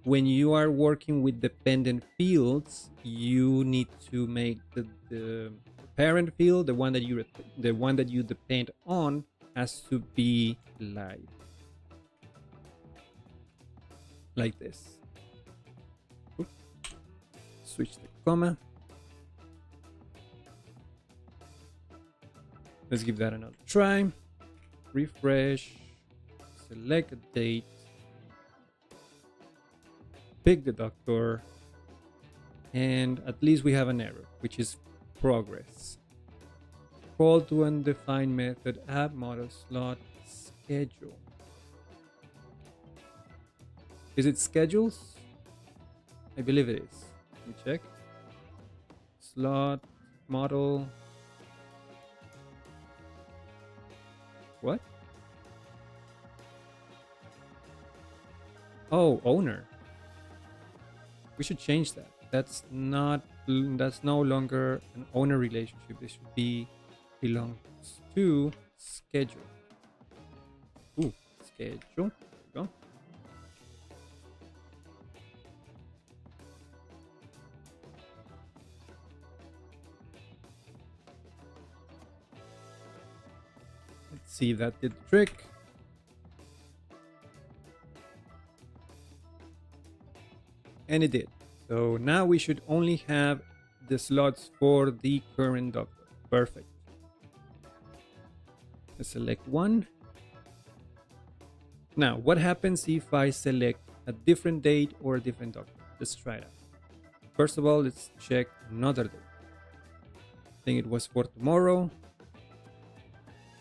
When you are working with dependent fields, you need to make the parent field, the one that you depend on, has to be live, like this. Oops. Switch the comma. Let's give that another try. Refresh. Select a date. Pick the doctor. And at least we have an error, which is progress. Call to undefined method add model slot schedule. Is it schedules? I believe it is. Let me check. Slot model. What? Oh, owner. We should change that. That's no longer an owner relationship. This should be belongs to schedule. Ooh, schedule. There we go. Let's see if that did the trick. And it did. So now we should only have the slots for the current doctor. Perfect. Let's select one. Now, what happens if I select a different date or a different doctor? Let's try that. First of all, let's check another date. I think it was for tomorrow.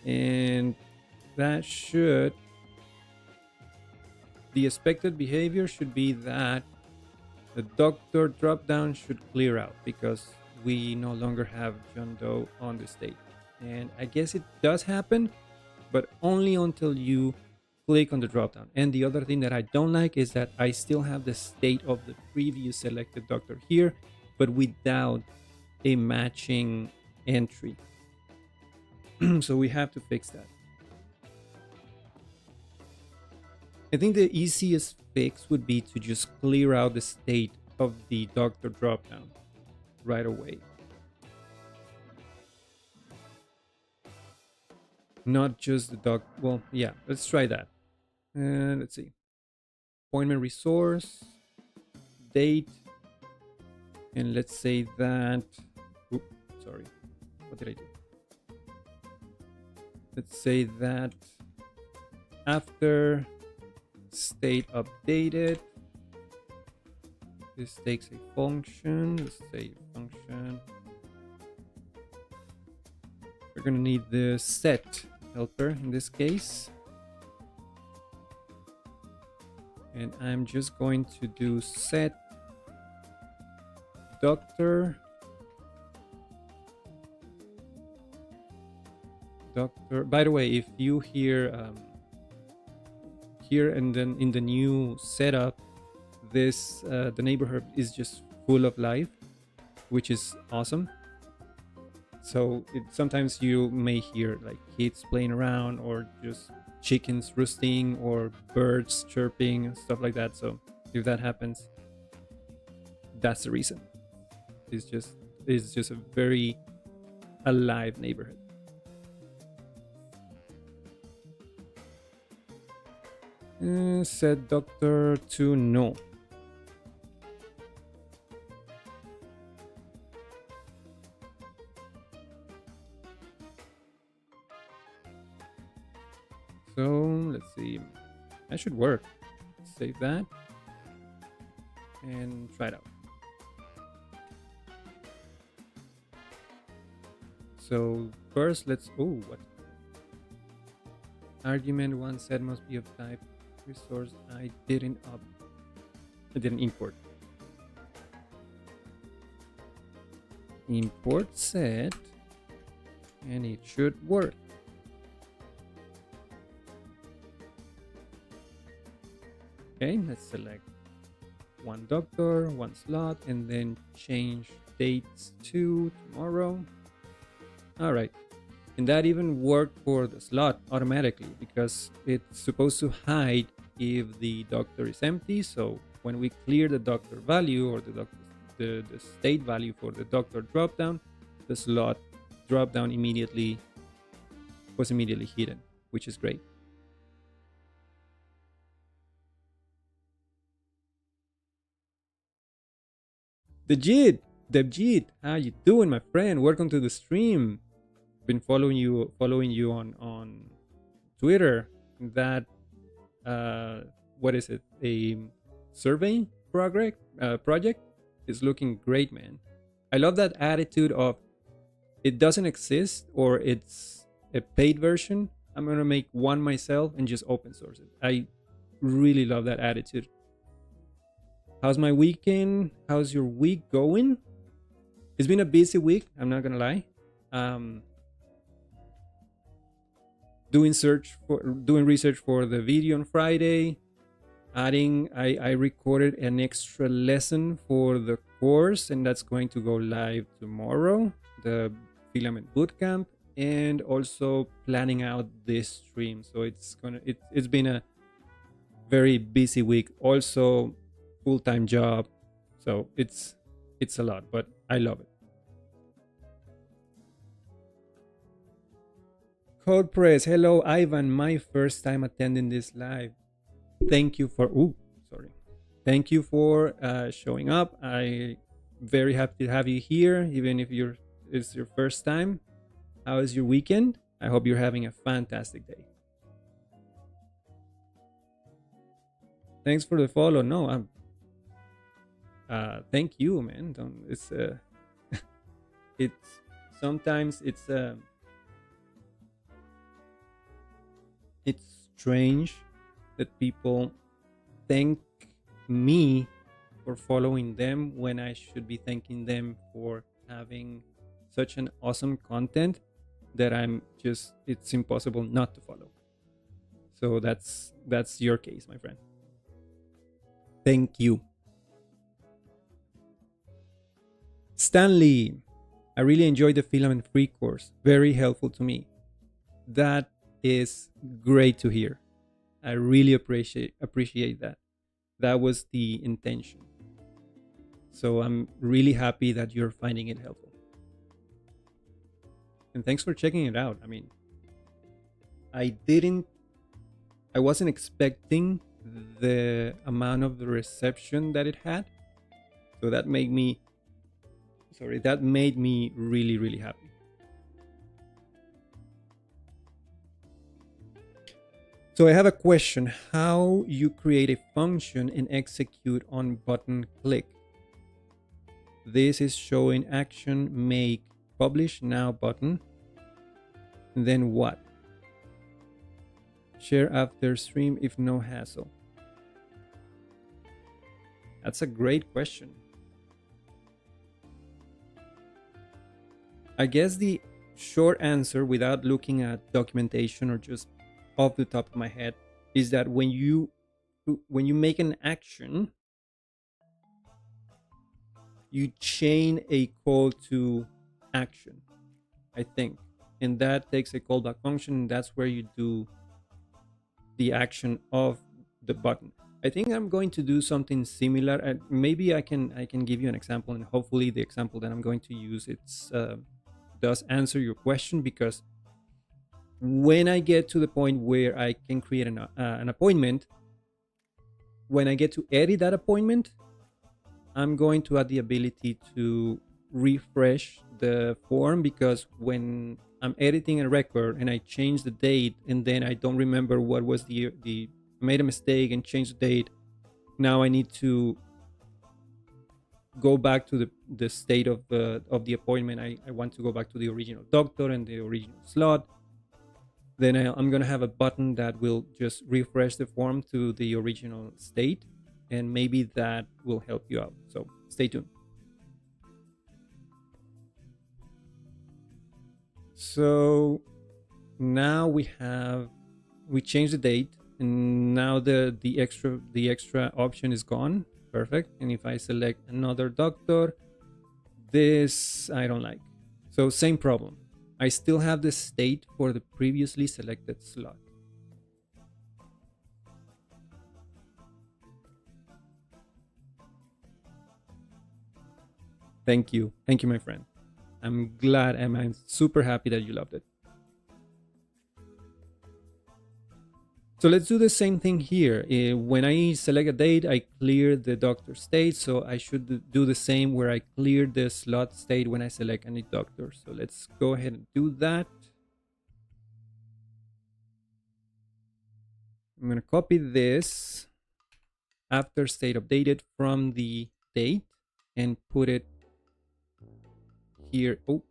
And that should... The expected behavior should be that the doctor dropdown should clear out because we no longer have John Doe on this date. And I guess it does happen, but only until you click on the dropdown. And the other thing that I don't like is that I still have the state of the previous selected doctor here, but without a matching entry. So we have to fix that. I think the easiest fix would be to just clear out the state of the doctor dropdown right away. Not just the doc. Well, yeah, let's try that. And let's see. Appointment resource, date, and let's say that. Oops, sorry. What did I do? Let's say that after state updated, this takes a function. Let's say function. We're gonna need the set helper in this case, and I'm just going to do set doctor by the way, if you hear here and then in the new setup, this the neighborhood is just full of life, which is awesome. So sometimes you may hear like kids playing around or just chickens roosting or birds chirping and stuff like that. So if that happens, that's the reason. It's just a very alive neighborhood. Set doctor to no. So let's see, that should work. Save that and try it out. So first let's, oh, what? Argument one set must be of type resource I didn't import. Import set, and it should work. Okay, let's select one doctor, one slot, and then change dates to tomorrow. All right. And that even worked for the slot automatically because it's supposed to hide if the doctor is empty. So when we clear the doctor value or the state value for the doctor dropdown, the slot dropdown was immediately hidden, which is great. Debjit, how you doing, my friend? Welcome to the stream. Been following you on Twitter. That what is it? A survey project is looking great, man. I love that attitude of it doesn't exist or it's a paid version. I'm gonna make one myself and just open source it. I really love that attitude. How's my weekend? How's your week going? It's been a busy week, I'm not gonna lie. Doing research for the video on Friday. I recorded an extra lesson for the course, and that's going to go live tomorrow, the Filament Bootcamp, and also planning out this stream. So it's been a very busy week. Also, full-time job, so it's a lot, but I love it. Code Press, hello Ivan, my first time attending this live. Thank you for thank you for showing up. I very happy to have you here, even if it's your first time. How is your weekend? I hope you're having a fantastic day. Thanks for the follow. No, I'm thank you, man. It's it's sometimes it's strange that people thank me for following them when I should be thanking them for having such an awesome content that it's impossible not to follow. So that's your case, my friend. Thank you. Stanley, I really enjoyed the Filament Free course. Very helpful to me. That is great to hear. I really appreciate that. That was the intention. So I'm really happy that you're finding it helpful. And thanks for checking it out. I mean, I wasn't expecting the amount of the reception that it had. So that made me really, really happy. So I have a question. How you create a function and execute on button click? This is showing action make publish now button. And then what? Share after stream if no hassle. That's a great question. I guess the short answer, without looking at documentation or just off the top of my head, is that when you make an action, you chain a call to action, I think, and that takes a callback function, and that's where you do the action of the button. I think I'm going to do something similar, and maybe I can give you an example, and hopefully the example that I'm going to use does answer your question, because when I get to the point where I can create an appointment, when I get to edit that appointment, I'm going to add the ability to refresh the form, because when I'm editing a record and I change the date and then I don't remember what was the made a mistake and change the date, now I need to go back to the state of the appointment. I want to go back to the original doctor and the original slot. Then I'm going to have a button that will just refresh the form to the original state, and maybe that will help you out. So stay tuned. So now we changed the date, and now the extra option is gone. Perfect. And if I select another doctor, this I don't like. So same problem. I still have the state for the previously selected slot. Thank you. Thank you, my friend. I'm glad and I'm super happy that you loved it. So let's do the same thing here. When I select a date, I clear the doctor state. So I should do the same where I clear the slot state when I select any doctor. So let's go ahead and do that. I'm going to copy this after state updated from the date and put it here. Oh,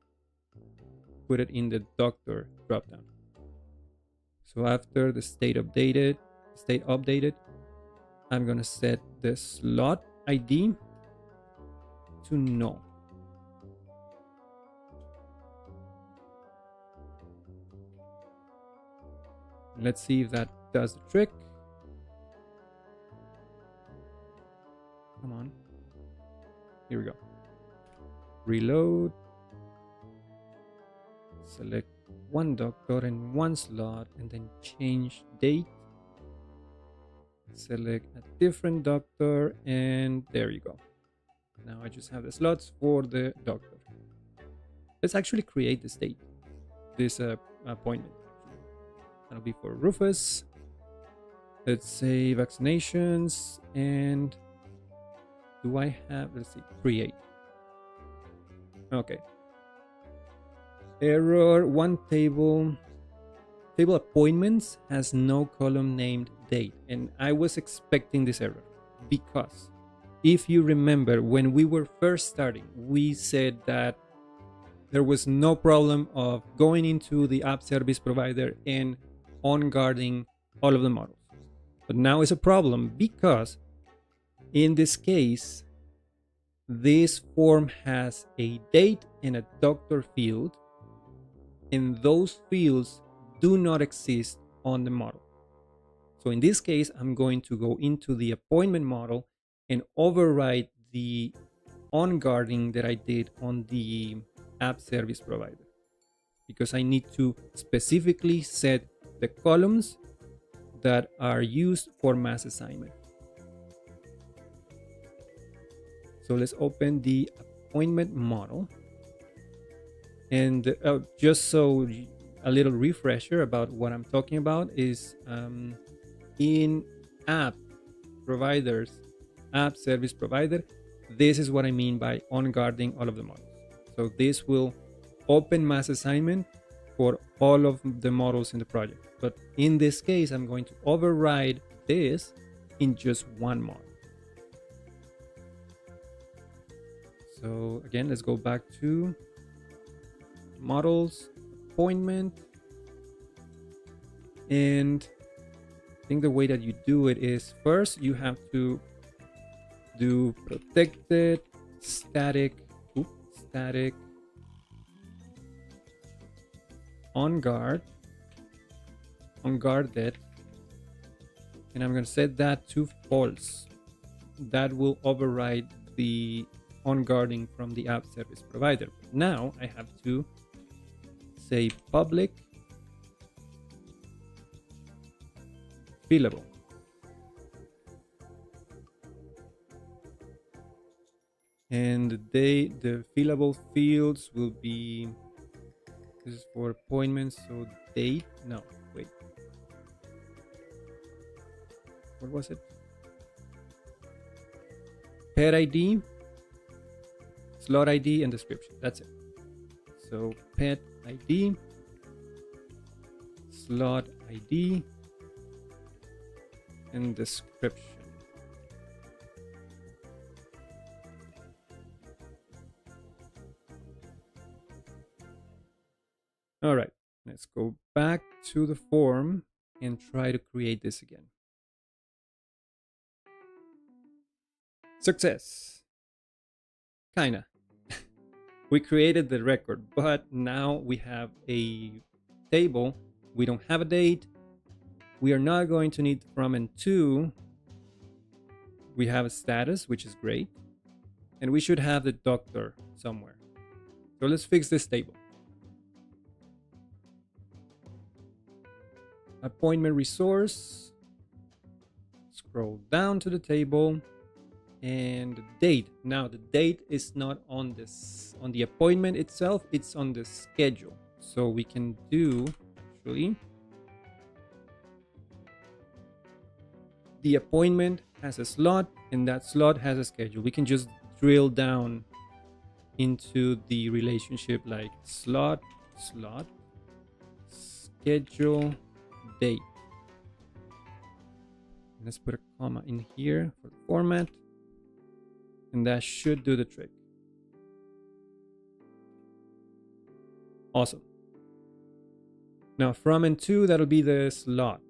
put it in the doctor dropdown. So after the state updated, I'm going to set the slot ID to null. Let's see if that does the trick. Come on. Here we go. Reload. Select one doctor and one slot and then change date. Select a different doctor and there you go. Now I just have the slots for the doctor. Let's actually create this date, this appointment. That'll be for Rufus. Let's say vaccinations and do I have, let's see, create. Okay. Error, one table appointments has no column named date. And I was expecting this error because if you remember when we were first starting, we said that there was no problem of going into the app service provider and on guarding all of the models. But now it's a problem because in this case, this form has a date and a doctor field, and those fields do not exist on the model. So in this case, I'm going to go into the appointment model and override the on guarding that I did on the app service provider, because I need to specifically set the columns that are used for mass assignment. So let's open the appointment model. And just so a little refresher about what I'm talking about is in app providers, app service provider, this is what I mean by on guarding all of the models. So this will open mass assignment for all of the models in the project. But in this case, I'm going to override this in just one model. So again, let's go back to models, appointment. And I think the way that you do it is first you have to do protected static unguarded, and I'm going to set that to false. That will override the unguarding from the app service provider. Now I have to say public fillable. And the fillable fields will be, this is for appointments, so date, no, wait. What was it? Pet ID, slot ID, and description. That's it. So pet ID, slot ID, and description. All right, let's go back to the form and try to create this again. Success. Kinda. We created the record, but now we have a table. We don't have a date. We are not going to need from and to. We have a status, which is great. And we should have the doctor somewhere. So let's fix this table. appointment resource, scroll down to the table, and the date. Now the date is not on the appointment itself, it's on the schedule. So we can do actually the appointment has a slot and that slot has a schedule. We can just drill down into the relationship like slot, schedule, date. Let's put a comma in here for the format, and that should do the trick. Awesome. Now from and to, that'll be the slot.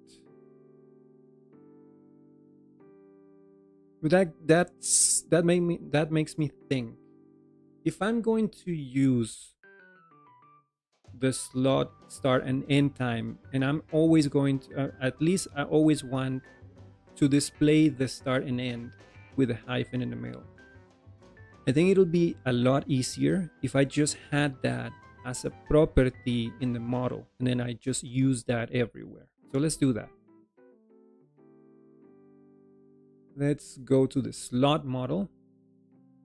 But that makes me think, if I'm going to use the slot start and end time, and I'm always going to at least I always want to display the start and end with a hyphen in the middle. I think it'll be a lot easier if I just had that as a property in the model, and then I just use that everywhere. So let's do that. Let's go to the slot model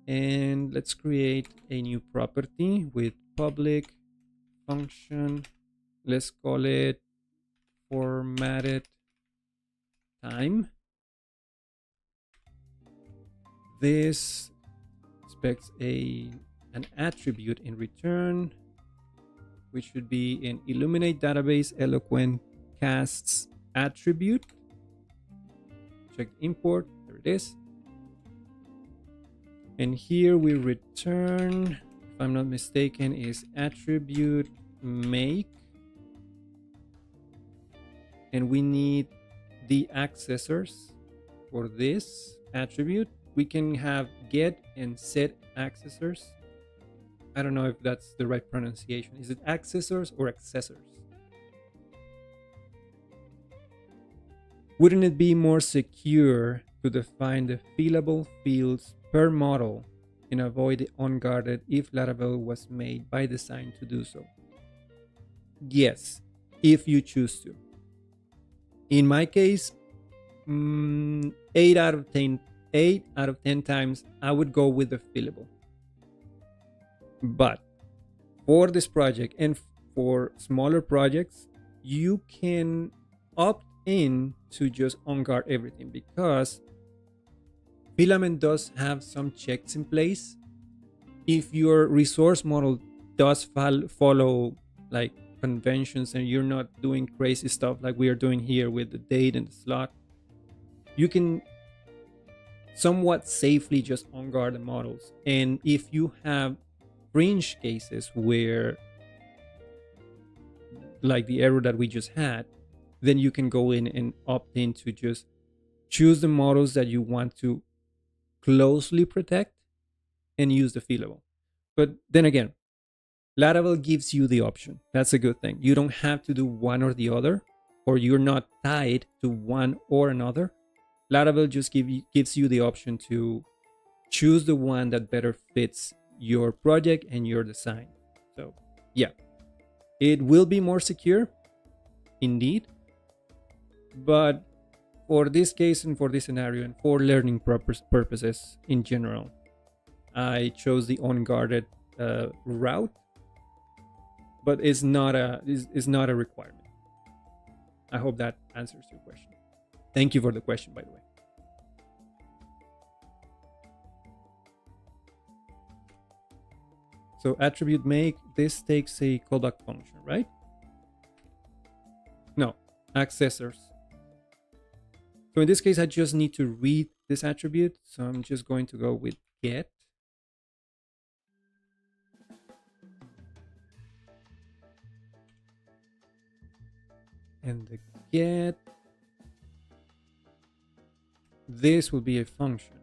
and let's create a new property with public function. Let's call it formatted time. This expects an attribute in return, which should be an illuminate database eloquent casts attribute. Check import, there it is. And here we return, if I'm not mistaken, is attribute make. And we need the accessors for this attribute. We can have get and set accessors. I don't know if that's the right pronunciation. Is it accessors or accessors? Wouldn't it be more secure to define the fillable fields per model and avoid the unguarded if Laravel was made by design to do so? Yes, if you choose to. In my case, 8 out of 10 times I would go with the fillable. But for this project and for smaller projects, you can opt in to just unguard everything, because Filament does have some checks in place. If your resource model does follow like conventions and you're not doing crazy stuff like we are doing here with the date and the slot, you can somewhat safely just unguard the models. And if you have fringe cases where, like the error that we just had, then you can go in and opt in to just choose the models that you want to closely protect and use the fillable. But then again, Laravel gives you the option. That's a good thing. You don't have to do one or the other, or you're not tied to one or another. Laravel just gives you the option to choose the one that better fits your project and your design. So yeah, it will be more secure indeed, but for this case and for this scenario and for learning purposes in general, I chose the unguarded route, but it's not a requirement. I hope that answers your question. Thank you for the question, by the way. So attribute make, this takes a callback function, right? No, accessors. So in this case, I just need to read this attribute. So I'm just going to go with get. And the get, this will be a function.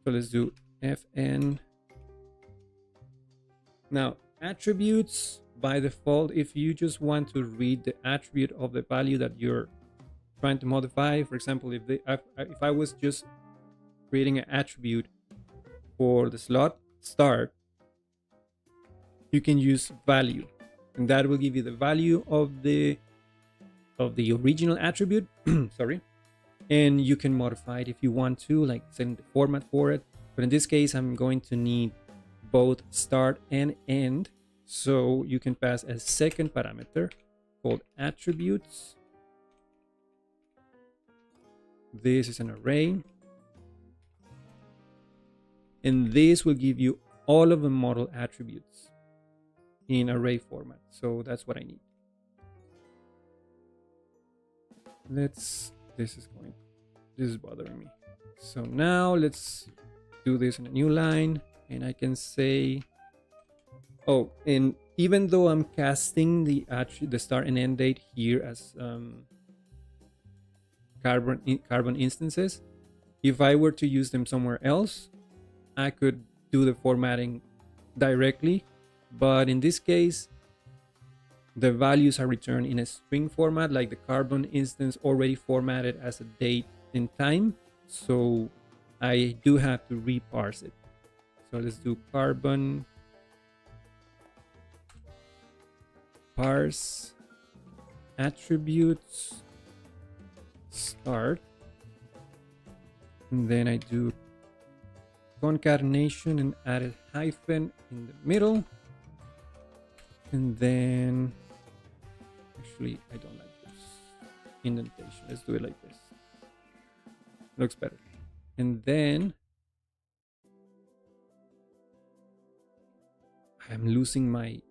So let's do fn. Now, attributes by default, if you just want to read the attribute of the value that you're trying to modify, for example, if I was just creating an attribute for the slot start, you can use value. and that will give you the value of the original attribute. Sorry. And you can modify it if you want to, like setting the format for it. But in this case, I'm going to need both start and end. So you can pass a second parameter called attributes. This is an array. And this will give you all of the model attributes in array format. So that's what I need. This is bothering me. So now let's do this in a new line, and I can say, oh, and even though I'm casting the start and end date here as carbon instances, if I were to use them somewhere else, I could do the formatting directly, but in this case, the values are returned in a string format, like the carbon instance already formatted as a date and time. So I do have to reparse it. So let's do carbon parse attributes start, and then I do concatenation and add a hyphen in the middle, and then actually I don't like this indentation. Let's do it like this. Looks better. And then I'm losing my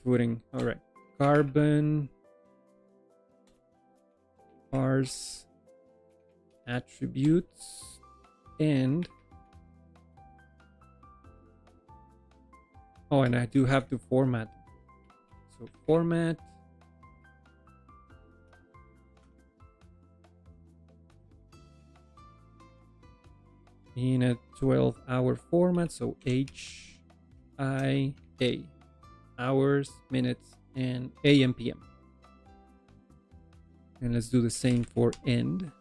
footing. All right, carbon parse attributes and oh, and I do have to format. So format in a 12-hour format. So HIA, hours, minutes, and AM, PM. And let's do the same for end.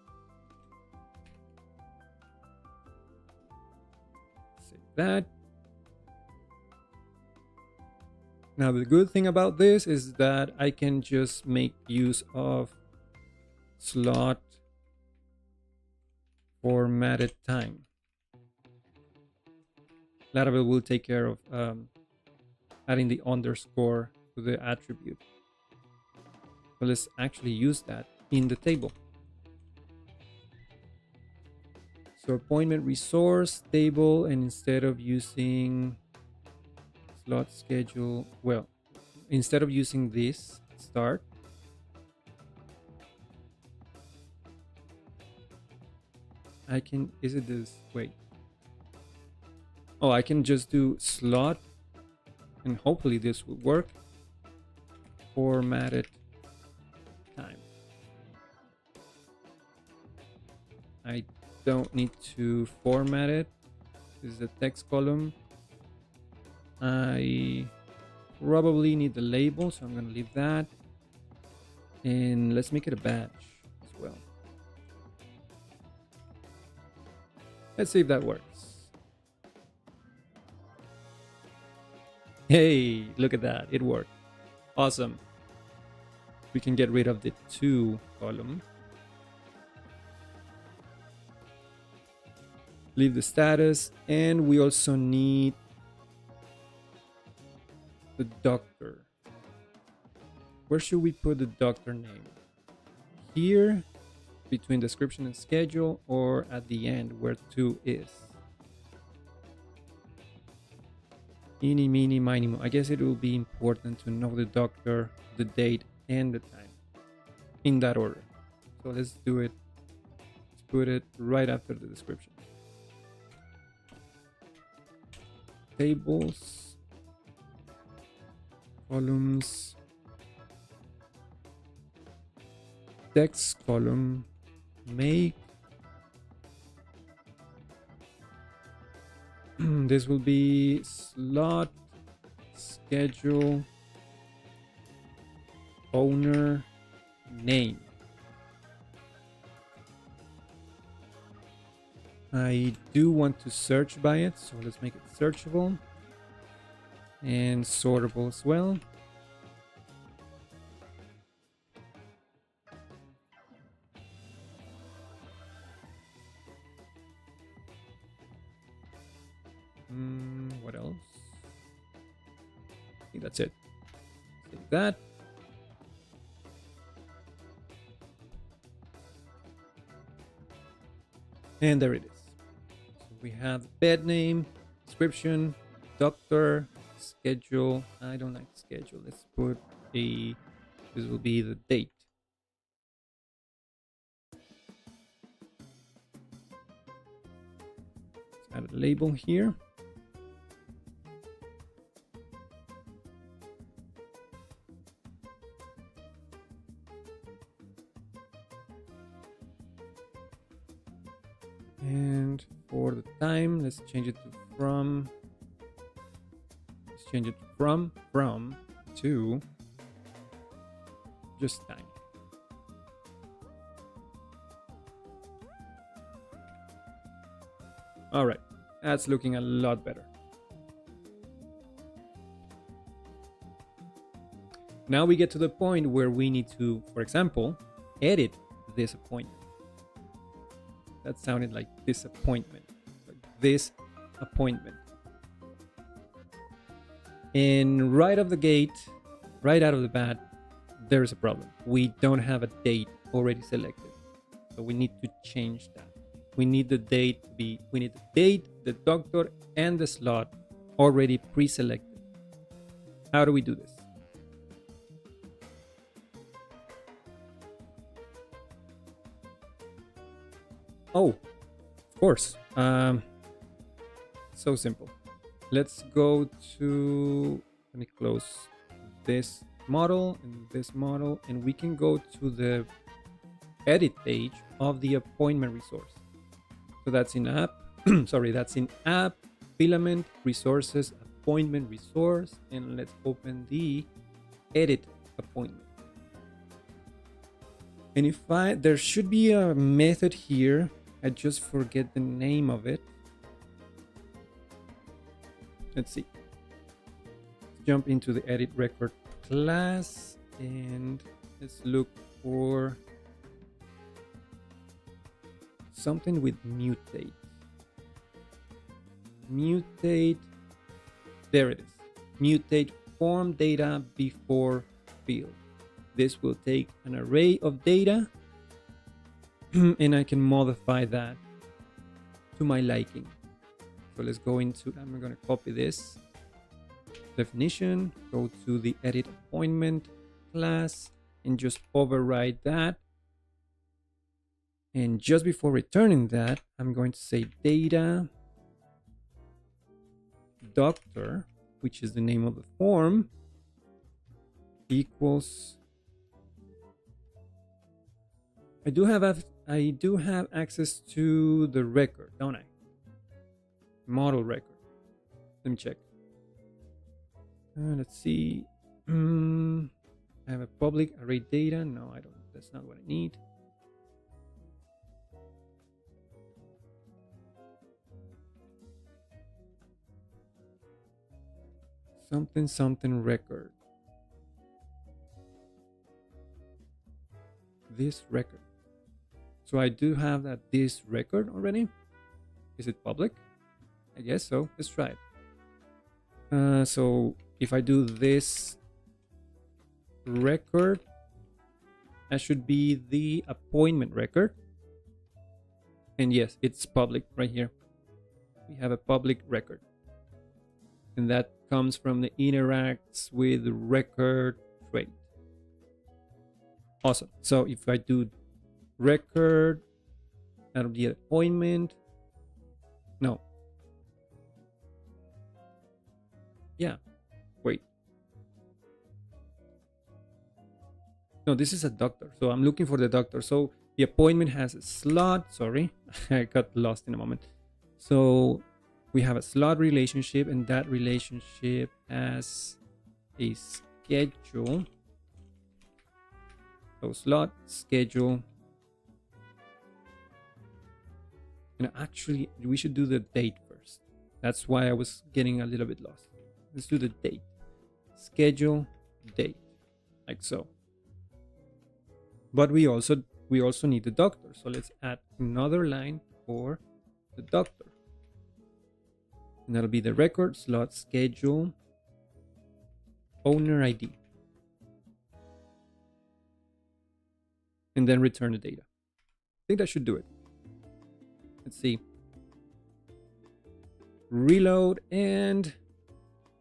Save that. Now the good thing about this is that I can just make use of slot formatted time. Laravel will take care of adding the underscore to the attribute. So let's actually use that in the table. So appointment resource table, and instead of using slot schedule, well, instead of using this start, I can, is it this, wait. Oh, I can just do slot, and hopefully this will work. Formatted time. I don't need to format it. This is a text column. I probably need the label, so I'm going to leave that. And let's make it a batch as well. Let's see if that works. Hey, look at that. It worked. Awesome. We can get rid of the to column. Leave the status, and we also need the doctor. Where should we put the doctor name? Here, between description and schedule, or at the end where to is? Eeny, meeny, miny, mo. I guess it will be important to know the doctor, the date, and the time in that order. So let's do it. Let's put it right after the description. Tables, columns, text column, make. This will be slot schedule owner name. I do want to search by it, so let's make it searchable. and sortable as well. What else? I think that's it. Save that. And there it is. So we have bed name, description, doctor, schedule. I don't like schedule. Let's put a, this will be the date. Let's add a label here. And for the time, let's change it to from. Let's change it from to just time. All right, that's looking a lot better. Now we get to the point where we need to, for example, edit this appointment. That sounded like disappointment, like this appointment. And right off the gate, right out of the bat, there's a problem. We don't have a date already selected. So we need to change that. We need the date to be, we need the date, the doctor, and the slot already pre-selected. How do we do this? Oh, of course. So simple. Let's go to, let me close this model and this model, and we can go to the edit page of the appointment resource. So that's in app, sorry, that's in app, filament, resources, appointment resource, and let's open the edit appointment. And if there should be a method here, I just forget the name of it. Let's see. Let's jump into the edit record class and let's look for something with mutate. Mutate. There it is. Mutate form data before field. This will take an array of data and I can modify that to my liking. So let's go into, I'm going to copy this definition, go to the edit appointment class and just override that. And just before returning that, I'm going to say data doctor, which is the name of the form, equals, I do have access to the record, don't I? Model record. Let me check. Let's see. I have a public array data. No, I don't. That's not what I need. Something record. This record. So I do have that this record already. Is it public? I guess so. Let's try it. So if I do this record, that should be the appointment record. And yes, it's public right here. We have a public record. And that comes from the interacts with record trait. Awesome. So if I do record, that'll be an appointment. No. Yeah. Wait. No, this is a doctor. So I'm looking for the doctor. So the appointment has a slot. Sorry, I got lost in a moment. So we have a slot relationship, and that relationship has a schedule. So slot, schedule. And actually, we should do the date first. That's why I was getting a little bit lost. Let's do the date. Schedule date, like so. But we also need the doctor. So let's add another line for the doctor. And that'll be the record slot schedule owner ID. And then return the data. I think that should do it. Let's see. Reload, and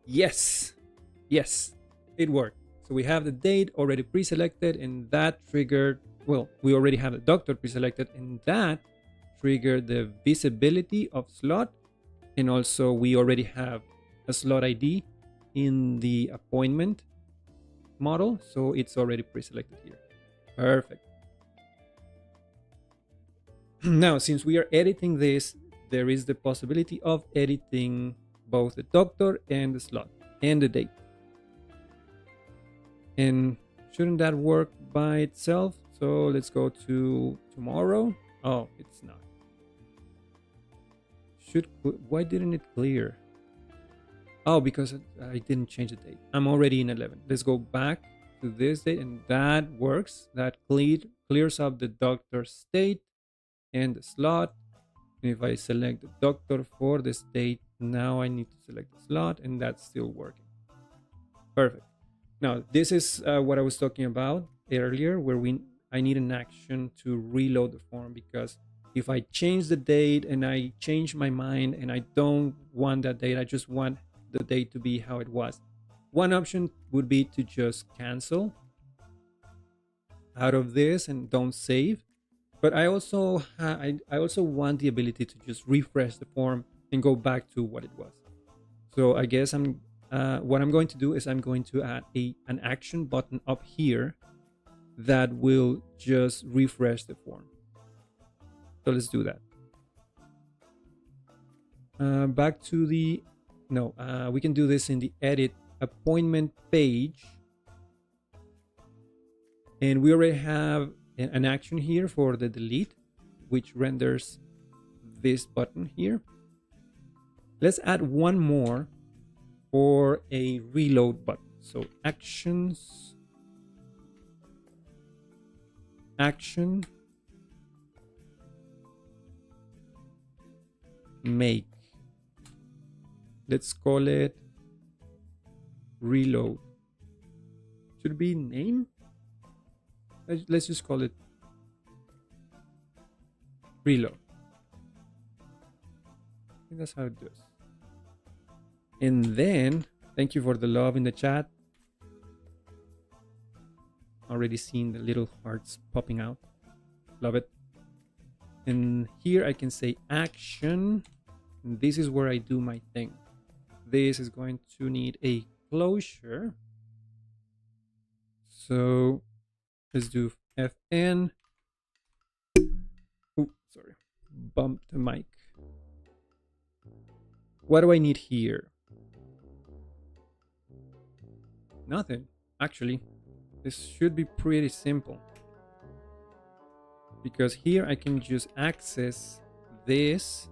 yes, it worked. So we have the date already pre-selected, and that triggered, well, we already have the doctor pre-selected, and that triggered the visibility of slot. And also we already have a slot ID in the appointment model, so it's already pre-selected here. Perfect. Now, since we are editing this, there is the possibility of editing both the doctor and the slot and the date. And shouldn't that work by itself? So let's go to tomorrow. Oh, it's not. Why didn't it clear? Oh, because I didn't change the date. I'm already in 11. Let's go back to this date, and that works. That clears up the doctor state and the slot. And if I select the doctor for the state, now I need to select the slot, and that's still working. Perfect. Now, this is what I was talking about earlier, where I need an action to reload the form, because if I change the date and I change my mind and I don't want that date, I just want the date to be how it was. One option would be to just cancel out of this and don't save. But I also want the ability to just refresh the form and go back to what it was. So I guess what I'm going to do is I'm going to add an action button up here that will just refresh the form. So let's do that. Back to the, no, we can do this in the edit appointment page. And we already have an action here for the delete, which renders this button here. Let's add one more for a reload button. So actions, action, make. Let's call it reload. Should be name. Let's just call it reload. I think that's how it does. And then, thank you for the love in the chat. Already seen the little hearts popping out. Love it. And here I can say action. And this is where I do my thing. This is going to need a closure. So let's do FN. Oh, sorry. Bump the mic. What do I need here? Nothing, actually. This should be pretty simple. Because here I can just access this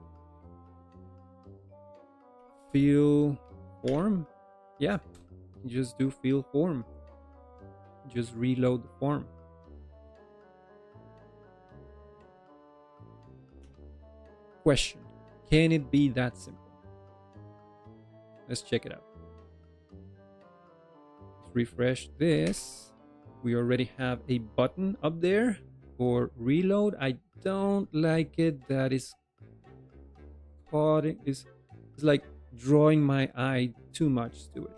fill form. Yeah, just do fill form. Just reload the form. Question: can it be that simple? Let's check it out. Let's refresh this. We already have a button up there for reload. I don't like it. That is caught. It's like drawing my eye too much to it.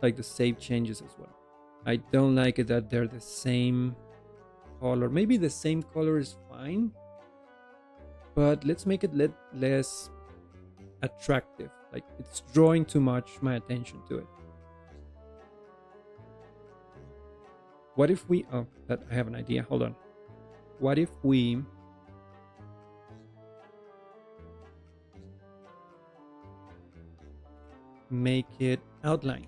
Like the save changes as well. I don't like it that they're the same color. Maybe the same color is fine, but let's make it less attractive. Like it's drawing too much my attention to it. What if we, oh, that I have an idea. Hold on. What if we make it outline?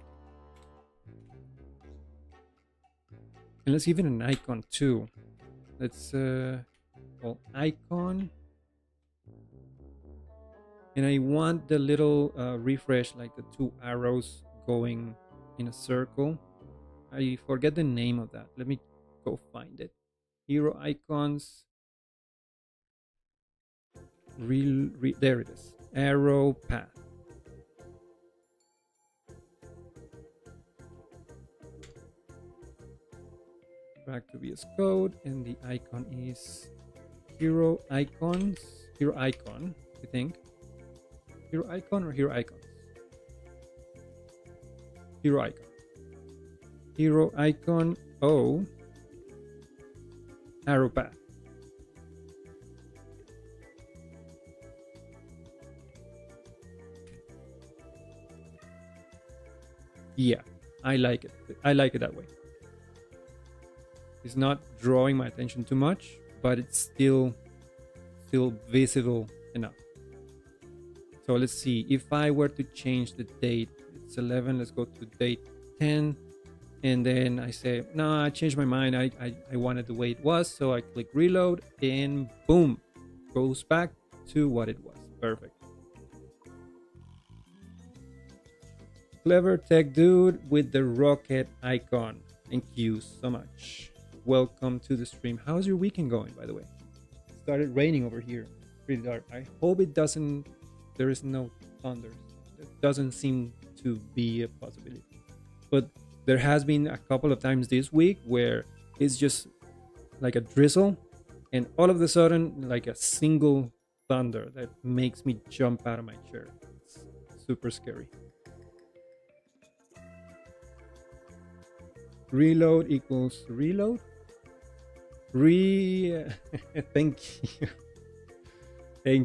And let's give it an icon too. Let's well, icon And I want the little refresh, like the two arrows going in a circle. I forget the name of that. Let me go find it. Hero icons. There it is. Arrow path. Back to VS Code, and the icon is hero icons. Hero icon, I think. Hero icon or hero icons? Hero icon. Hero icon O. Arrow path. Yeah, I like it. I like it that way. It's not drawing my attention too much, but it's still visible enough. So let's see. If I were to change the date, it's 11. Let's go to date 10. And then I say, no, I changed my mind. I wanted the way it was. So I click reload and boom, goes back to what it was. Perfect. Clever tech dude with the rocket icon. Thank you so much. Welcome to the stream. How's your weekend going, by the way? It started raining over here. Pretty dark. I hope it doesn't. There is no thunder. It doesn't seem to be a possibility. But there has been a couple of times this week where it's just like a drizzle, and all of a sudden, like a single thunder that makes me jump out of my chair. It's super scary. Reload equals reload. Thank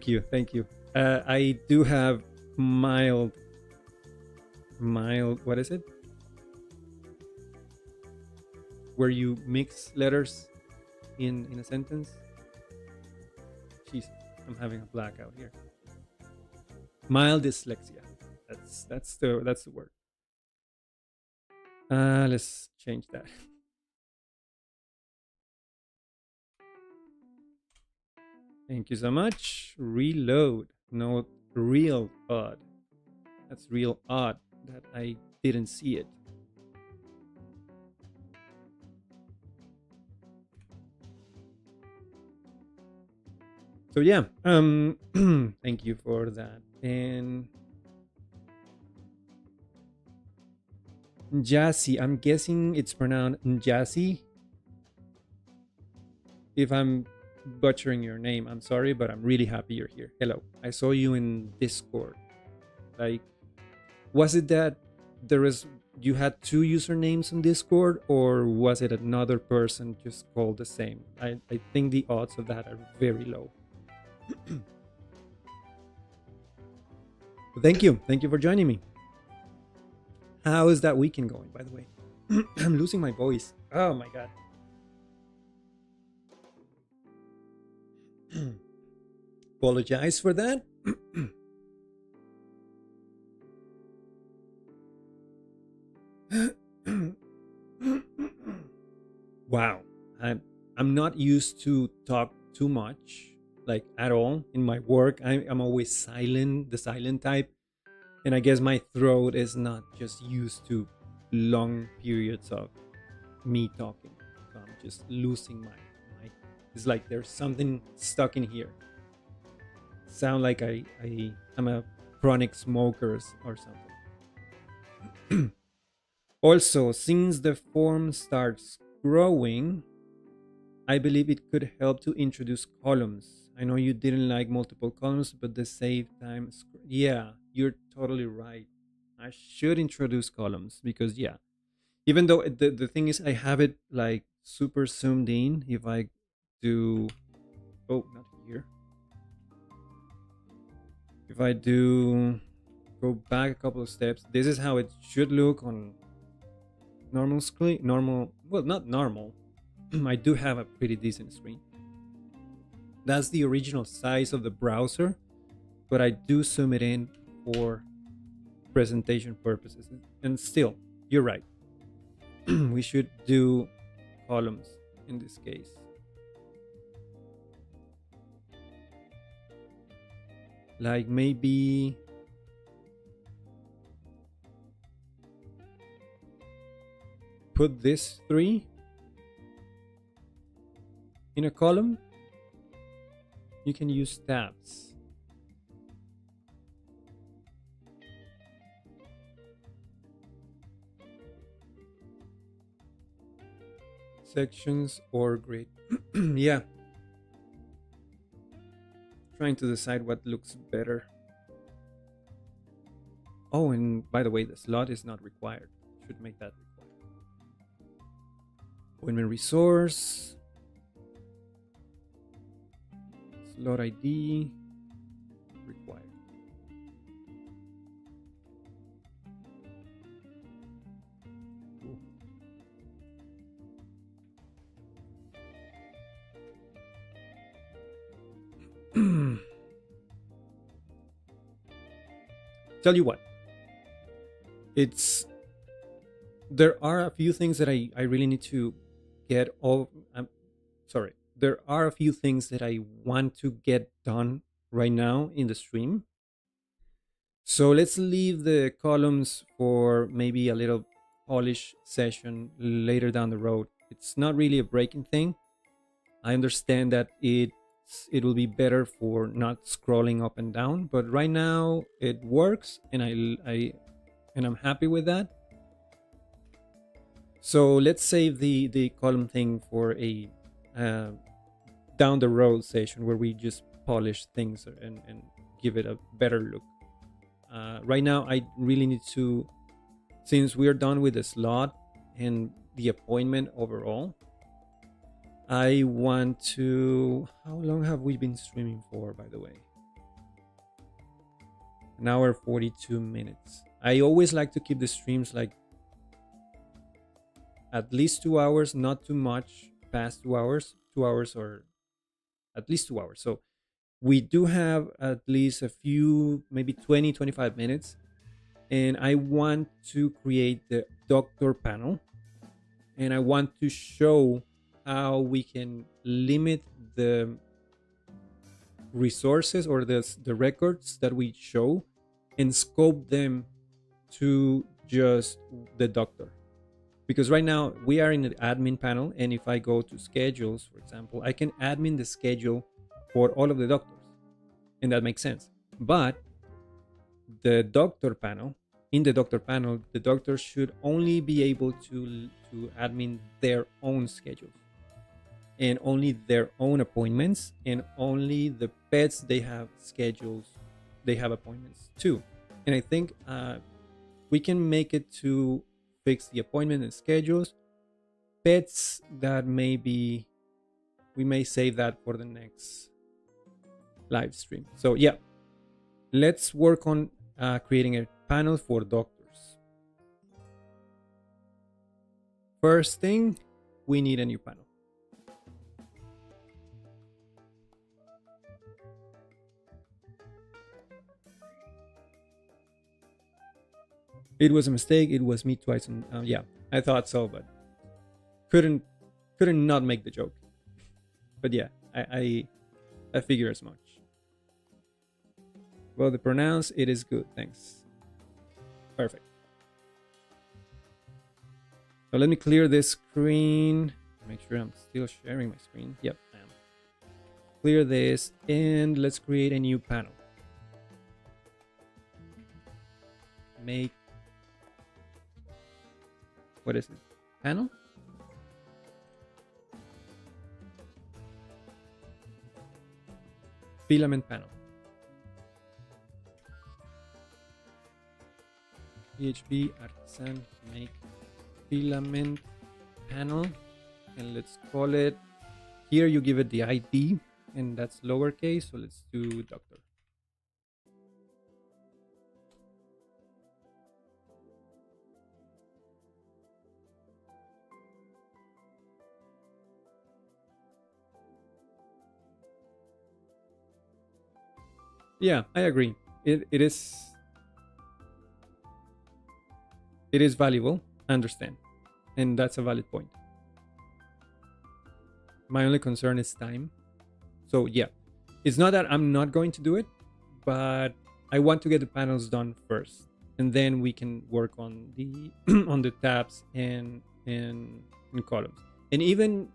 you. Thank you. I do have mild. What is it? Where you mix letters in a sentence. Jeez, I'm having a blackout here. Mild dyslexia. That's the word. Let's change that. Thank you so much. Reload. No, real odd. That's real odd that I didn't see it. So yeah, thank you for that. And Njasi, I'm guessing it's pronounced Njasi. If I'm butchering your name, I'm sorry, but I'm really happy you're here. Hello. I saw you in Discord. Like, was it that you had two usernames on Discord, or was it another person just called the same? I think the odds of that are very low. Thank you for joining me. How is that weekend going, by the way? I'm losing my voice. Oh my god. Apologize for that. Wow, I'm not used to talk too much, like at all in my work. I'm always silent, the silent type, and I guess my throat is not just used to long periods of me talking. So I'm just losing my. It's like there's something stuck in here. Sound like I'm a chronic smoker or something. Also, since the form starts growing, I believe it could help to introduce columns. I know you didn't like multiple columns, but the save time. Yeah, you're totally right. I should introduce columns because, yeah, even though the thing is, I have it like super zoomed in. If I do, oh, not here. If I do go back a couple of steps, this is how it should look on normal screen. Normal, well, not normal. I do have a pretty decent screen. That's the original size of the browser, but I do zoom it in for presentation purposes. And still, you're right. We should do columns in this case. Like maybe put this 3 in a column. You can use tabs. Sections or grid. Yeah. Trying to decide what looks better. Oh, and by the way, the slot is not required. Should make that required. Appointment resource. Slot ID. Required. Tell you what, there are a few things that I really need to get all. Sorry, there are a few things that I want to get done right now in the stream. So let's leave the columns for maybe a little polish session later down the road. It's not really a breaking thing. I understand that it will be better for not scrolling up and down, but right now it works, and I'm happy with that. So let's save the column thing for a down the road session where we just polish things and give it a better look. Right now I really need to, since we're done with the slot and the appointment overall, I want to... How long have we been streaming for, by the way? An hour 42 minutes. I always like to keep the streams like at least 2 hours, not too much past 2 hours. 2 hours or at least 2 hours. So we do have at least a few, maybe 20, 25 minutes. And I want to create the doctor panel. And I want to show how we can limit the resources or the records that we show and scope them to just the doctor. Because right now we are in the admin panel, and if I go to schedules, for example, I can admin the schedule for all of the doctors, and that makes sense. But the doctor panel, in the doctor panel, the doctors should only be able to admin their own schedules, and only their own appointments, and only the pets they have schedules, they have appointments too. And I think we can make it to fix the appointment and schedules. Pets, that maybe we may save that for the next live stream. So yeah, let's work on creating a panel for doctors. First thing, we need a new panel. It was a mistake. It was me twice. And yeah, I thought so, but couldn't not make the joke. But yeah, I figure as much. Well, the pronounce, it is good. Thanks. Perfect. So let me clear this screen. Make sure I'm still sharing my screen. Yep, I am. Clear this, and let's create a new panel. Make... What is it? Panel? Filament panel. PHP artisan make filament panel, and let's call it, here you give it the ID, and that's lowercase, so let's do doctor. Yeah, I agree. It is valuable. I understand, and that's a valid point. My only concern is time. So yeah, it's not that I'm not going to do it, but I want to get the panels done first, and then we can work on the on the tabs and columns. And even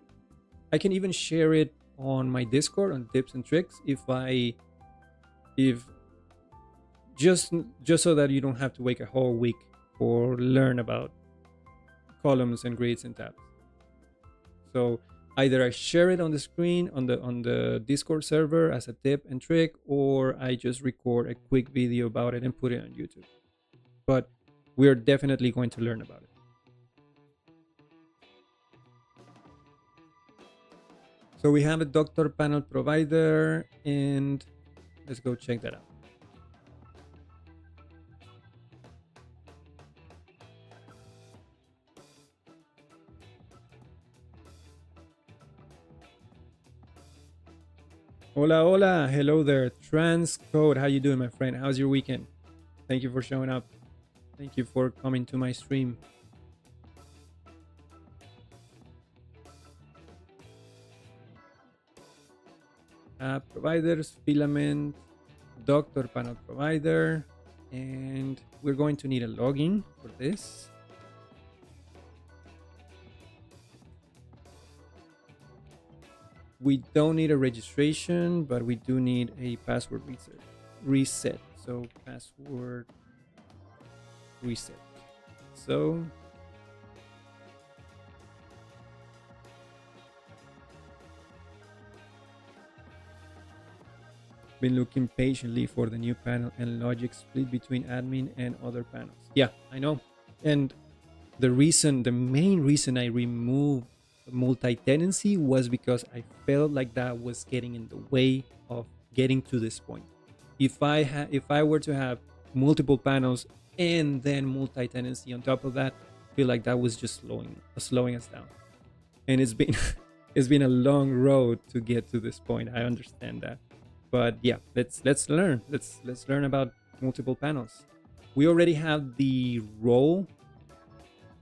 I can even share it on my Discord on tips and tricks if just so that you don't have to wait a whole week or learn about columns and grids and tabs. So either I share it on the screen on the Discord server as a tip and trick, or I just record a quick video about it and put it on YouTube. But we're definitely going to learn about it. So we have a doctor panel provider, and let's go check that out. Hola, hola. Hello there. Transcode. How you doing, my friend? How's your weekend? Thank you for showing up. Thank you for coming to my stream. Providers, Filament, Doctor Panel Provider, and we're going to need a login for this. We don't need a registration, but we do need a password reset. So password reset. So been looking patiently for the new panel and logic split between admin and other panels. Yeah, I know. And the main reason I removed multi-tenancy was because I felt like that was getting in the way of getting to this point. If I were to have multiple panels and then multi-tenancy on top of that, I feel like that was just slowing us down. And it's been it's been a long road to get to this point. I understand that. But yeah, let's learn. Let's learn about multiple panels. We already have the role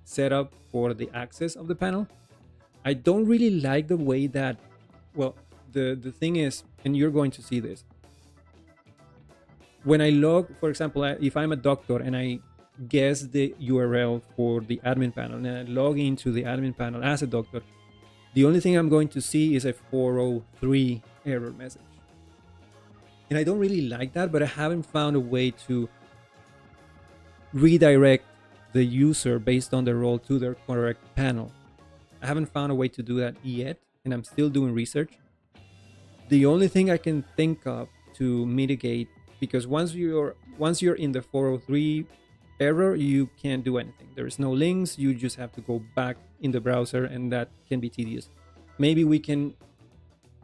set up for the access of the panel. I don't really like the way that, well, the thing is, and you're going to see this. When I log, for example, if I'm a doctor and I guess the URL for the admin panel and I log into the admin panel as a doctor, the only thing I'm going to see is a 403 error message. And I don't really like that, but I haven't found a way to redirect the user based on the role to their correct panel. I haven't found a way to do that yet, and I'm still doing research. The only thing I can think of to mitigate, because once you're in the 403 error, you can't do anything. There is no links. You just have to go back in the browser, and that can be tedious. Maybe we can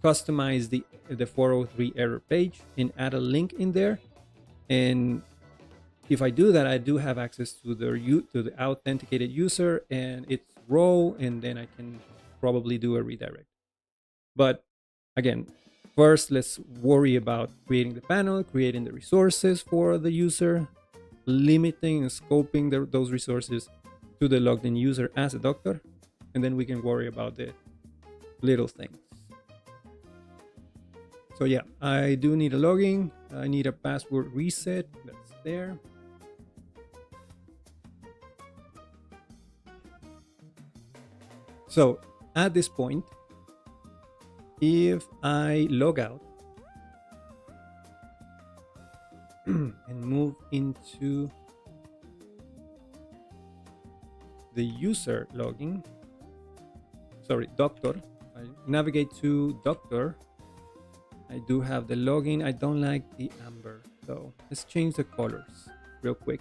customize the 403 error page and add a link in there. And if I do that, I do have access to the authenticated user and its role, and then I can probably do a redirect. But again, first let's worry about creating the panel, creating the resources for the user, limiting and scoping those resources to the logged in user as a doctor, and then we can worry about the little things. So yeah, I do need a login. I need a password reset. That's there. So at this point, if I log out and move into the user login, doctor, I navigate to doctor. I do have the login. I don't like the amber, so let's change the colors real quick.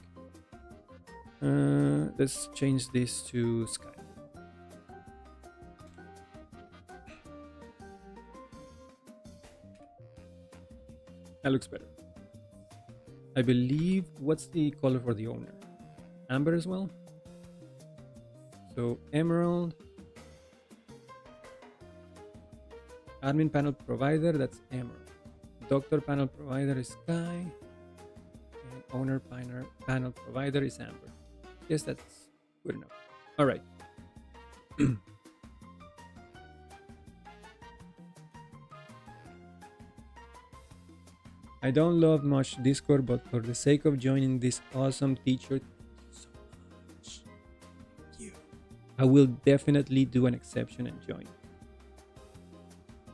Let's change this to sky. That looks better. I believe, what's the color for the owner? Amber as well. So emerald. Admin panel provider, that's emerald. Doctor panel provider is sky. And owner panel provider is amber. Yes, that's good enough. All right. I don't love much Discord, but for the sake of joining this awesome teacher, so much. Thank you. I will definitely do an exception and join.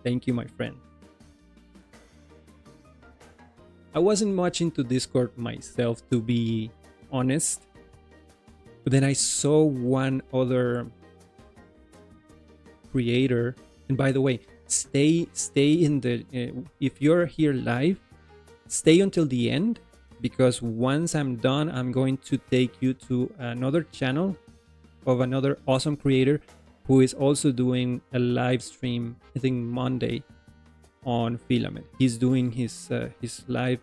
Thank you, my friend. I wasn't much into Discord myself, to be honest. But then I saw one other creator, and by the way, stay in the if you're here live, stay until the end, because once I'm done, I'm going to take you to another channel of another awesome creator who is also doing a live stream, I think Monday, on Filament. He's doing his live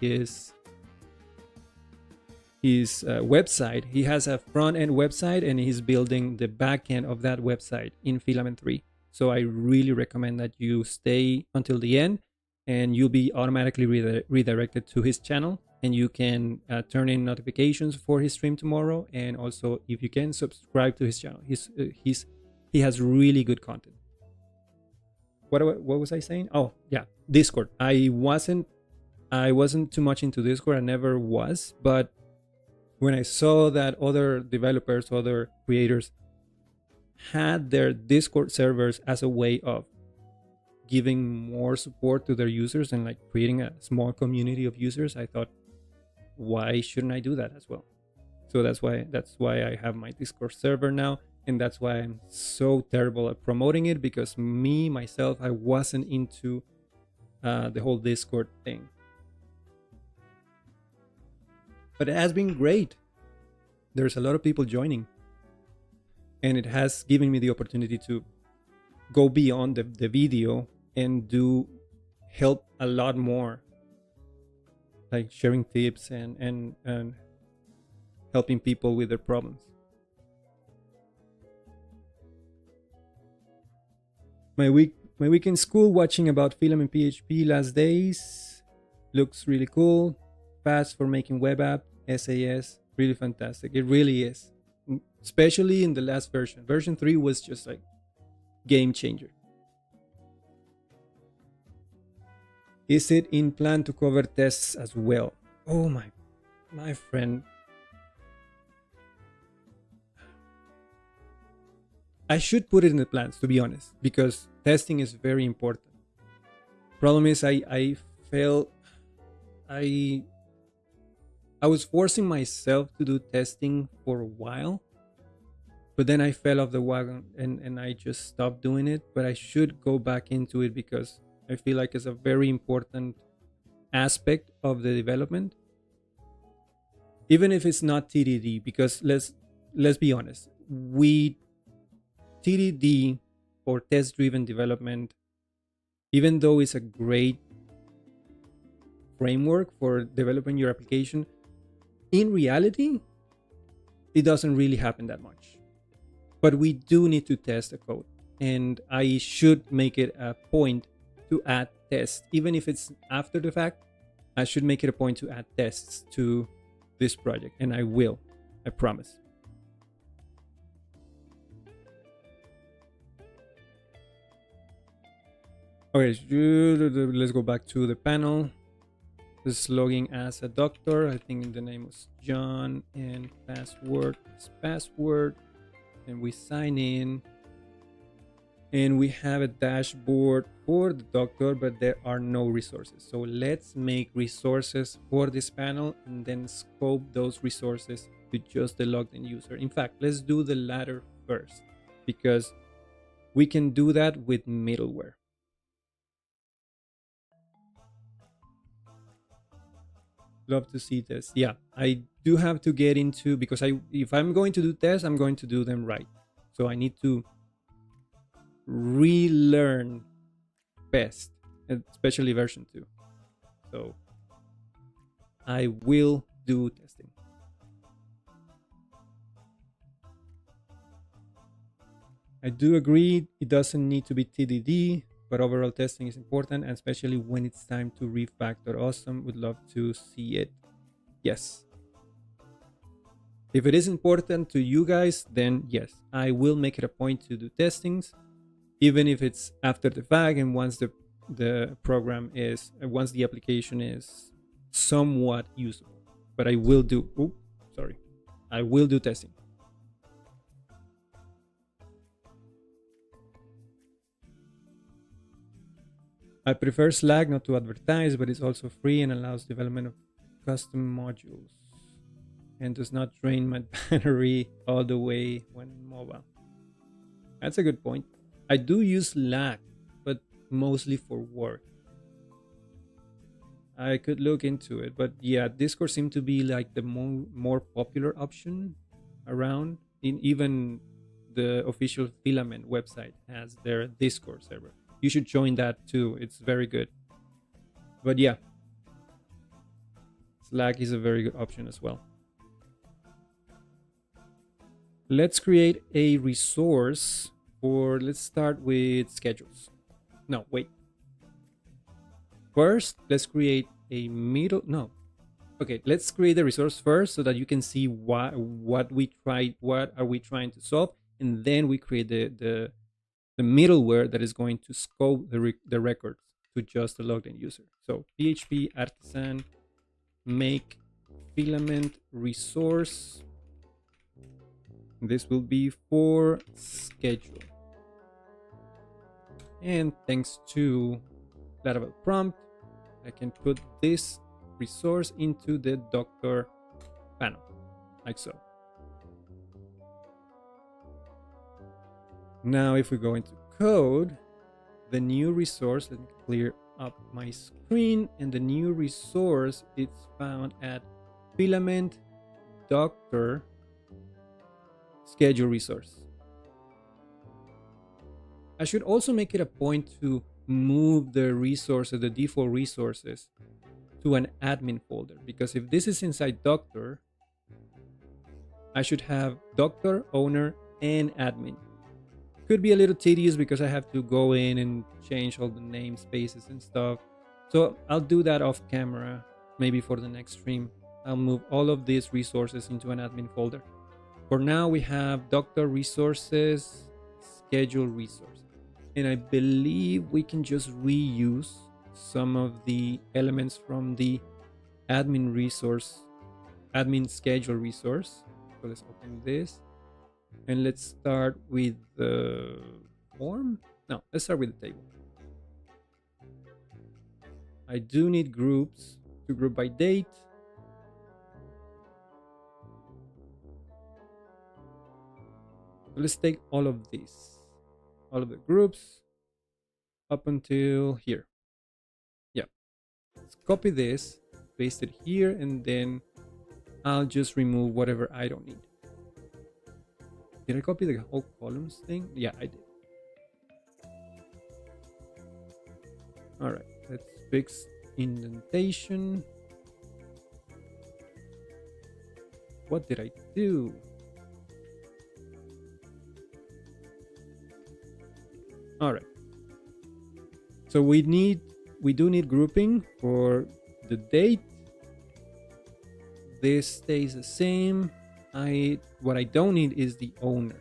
his website. He has a front-end website, and he's building the back end of that website in Filament 3. So I really recommend that you stay until the end, and you'll be automatically redirected to his channel, and you can turn in notifications for his stream tomorrow. And also, if you can, subscribe to his channel. He has really good content. What was I saying? Oh yeah, Discord. I wasn't too much into Discord. I never was, but when I saw that other developers, other creators had their Discord servers as a way of giving more support to their users and like creating a small community of users, I thought, why shouldn't I do that as well? So that's why I have my Discord server now, and that's why I'm so terrible at promoting it, because myself, I wasn't into the whole Discord thing. But it has been great. There's a lot of people joining, and it has given me the opportunity to go beyond the video and help a lot more, like sharing tips and helping people with their problems. My week in school, watching about Filament PHP last days. Looks really cool. Fast for making web app, SAS, really fantastic. It really is, especially in the last version. Version 3 was just like game changer. Is it in plan to cover tests as well? Oh my friend, I should put it in the plans, to be honest, because testing is very important. Problem is, I felt I was forcing myself to do testing for a while, but then I fell off the wagon and I just stopped doing it. But I should go back into it because I feel like it's a very important aspect of the development, even if it's not TDD. Because let's be honest, TDD, or test-driven development, even though it's a great framework for developing your application, in reality, it doesn't really happen that much. But we do need to test the code, and I should make it a point to add tests. Even if it's after the fact, I should make it a point to add tests to this project, and I will, I promise. Okay, let's go back to the panel. This is logging as a doctor. I think the name was John, and password is password. And we sign in. And we have a dashboard for the doctor, but there are no resources. So let's make resources for this panel and then scope those resources to just the logged in user. In fact, let's do the latter first, because we can do that with middleware. Love to see this. Yeah, I do have to get into, because if I'm going to do tests, I'm going to do them right. So I need to relearn best, especially version 2. So I will do testing. I do agree it doesn't need to be TDD, but overall testing is important, and especially when it's time to refactor. Awesome, would love to see it. Yes. If it is important to you guys, then yes, I will make it a point to do testings, even if it's after the fact and once the the program is, once the application is somewhat usable. But I will do, I will do testing. I prefer Slack not to advertise, but it's also free and allows development of custom modules and does not drain my battery all the way when mobile. That's a good point. I do use Slack, but mostly for work. I could look into it, but yeah, Discord seemed to be like the more popular option around. Even the official Filament website has their Discord server. You should join that too. It's very good. But yeah, Slack is a very good option as well. Let's create a resource for, let's start with schedules. No, wait. First, let's create a middle, no. Okay, let's create the resource first so that you can see what are we trying to solve, and then we create the middleware that is going to scope the records to just the logged in user. So PHP artisan make filament resource. This will be for schedule. And thanks to Laravel prompt, I can put this resource into the Docker panel, like so. Now, if we go into code, the new resource, let me clear up my screen, and the new resource is found at Filament Docker schedule resource. I should also make it a point to move the resources, the default resources, to an admin folder, because if this is inside Docker, I should have Docker, owner, and admin. Could be a little tedious because I have to go in and change all the namespaces and stuff. So I'll do that off camera, maybe for the next stream. I'll move all of these resources into an admin folder. For now, we have Docker resources, schedule resources. And I believe we can just reuse some of the elements from the admin schedule resource. So let's open this. And let's start with the form. No, let's start with the table. I do need groups to group by date. So let's take all of these, all of the groups up until here. Yeah. Let's copy this, paste it here, and then I'll just remove whatever I don't need. Did I copy the whole columns thing? Yeah, I did. All right, let's fix indentation. What did I do? All right. So we do need grouping for the date. This stays the same. What I don't need is the owner,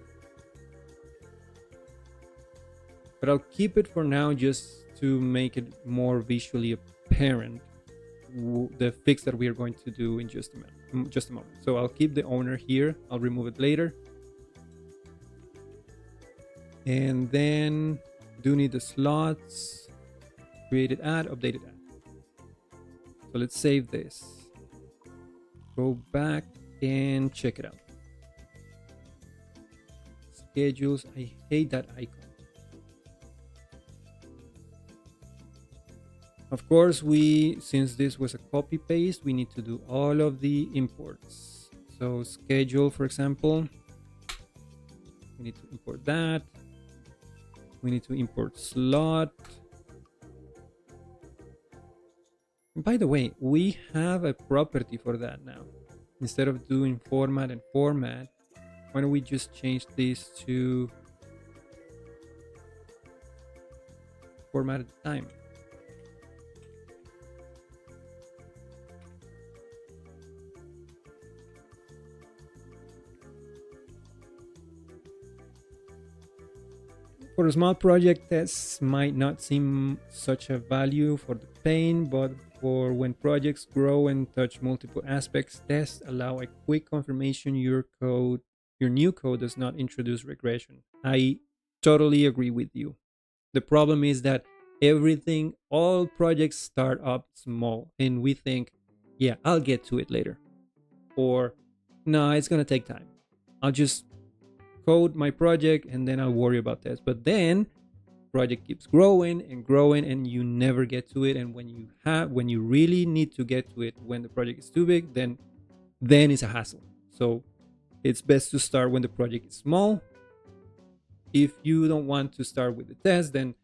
but I'll keep it for now just to make it more visually apparent, the fix that we are going to do in just a moment. So I'll keep the owner here. I'll remove it later. And then do need the slots, created add, updated add. So let's save this, go back and check it out. Schedules, I hate that icon. Of course, since this was a copy paste, we need to do all of the imports. So schedule, for example, we need to import that. We need to import slot. And by the way, we have a property for that now. Instead of doing format and format, why don't we just change this to format at time? For a small project, tests might not seem such a value for the pain, but for when projects grow and touch multiple aspects, tests allow a quick confirmation your new code does not introduce regression. I totally agree with you. The problem is that all projects start up small and we think, yeah, I'll get to it later. Or, no, it's going to take time. I'll just code my project and then I'll worry about tests. But then project keeps growing and growing and you never get to it. And when you really need to get to it, when the project is too big, then it's a hassle. So it's best to start when the project is small. If you don't want to start with the test, then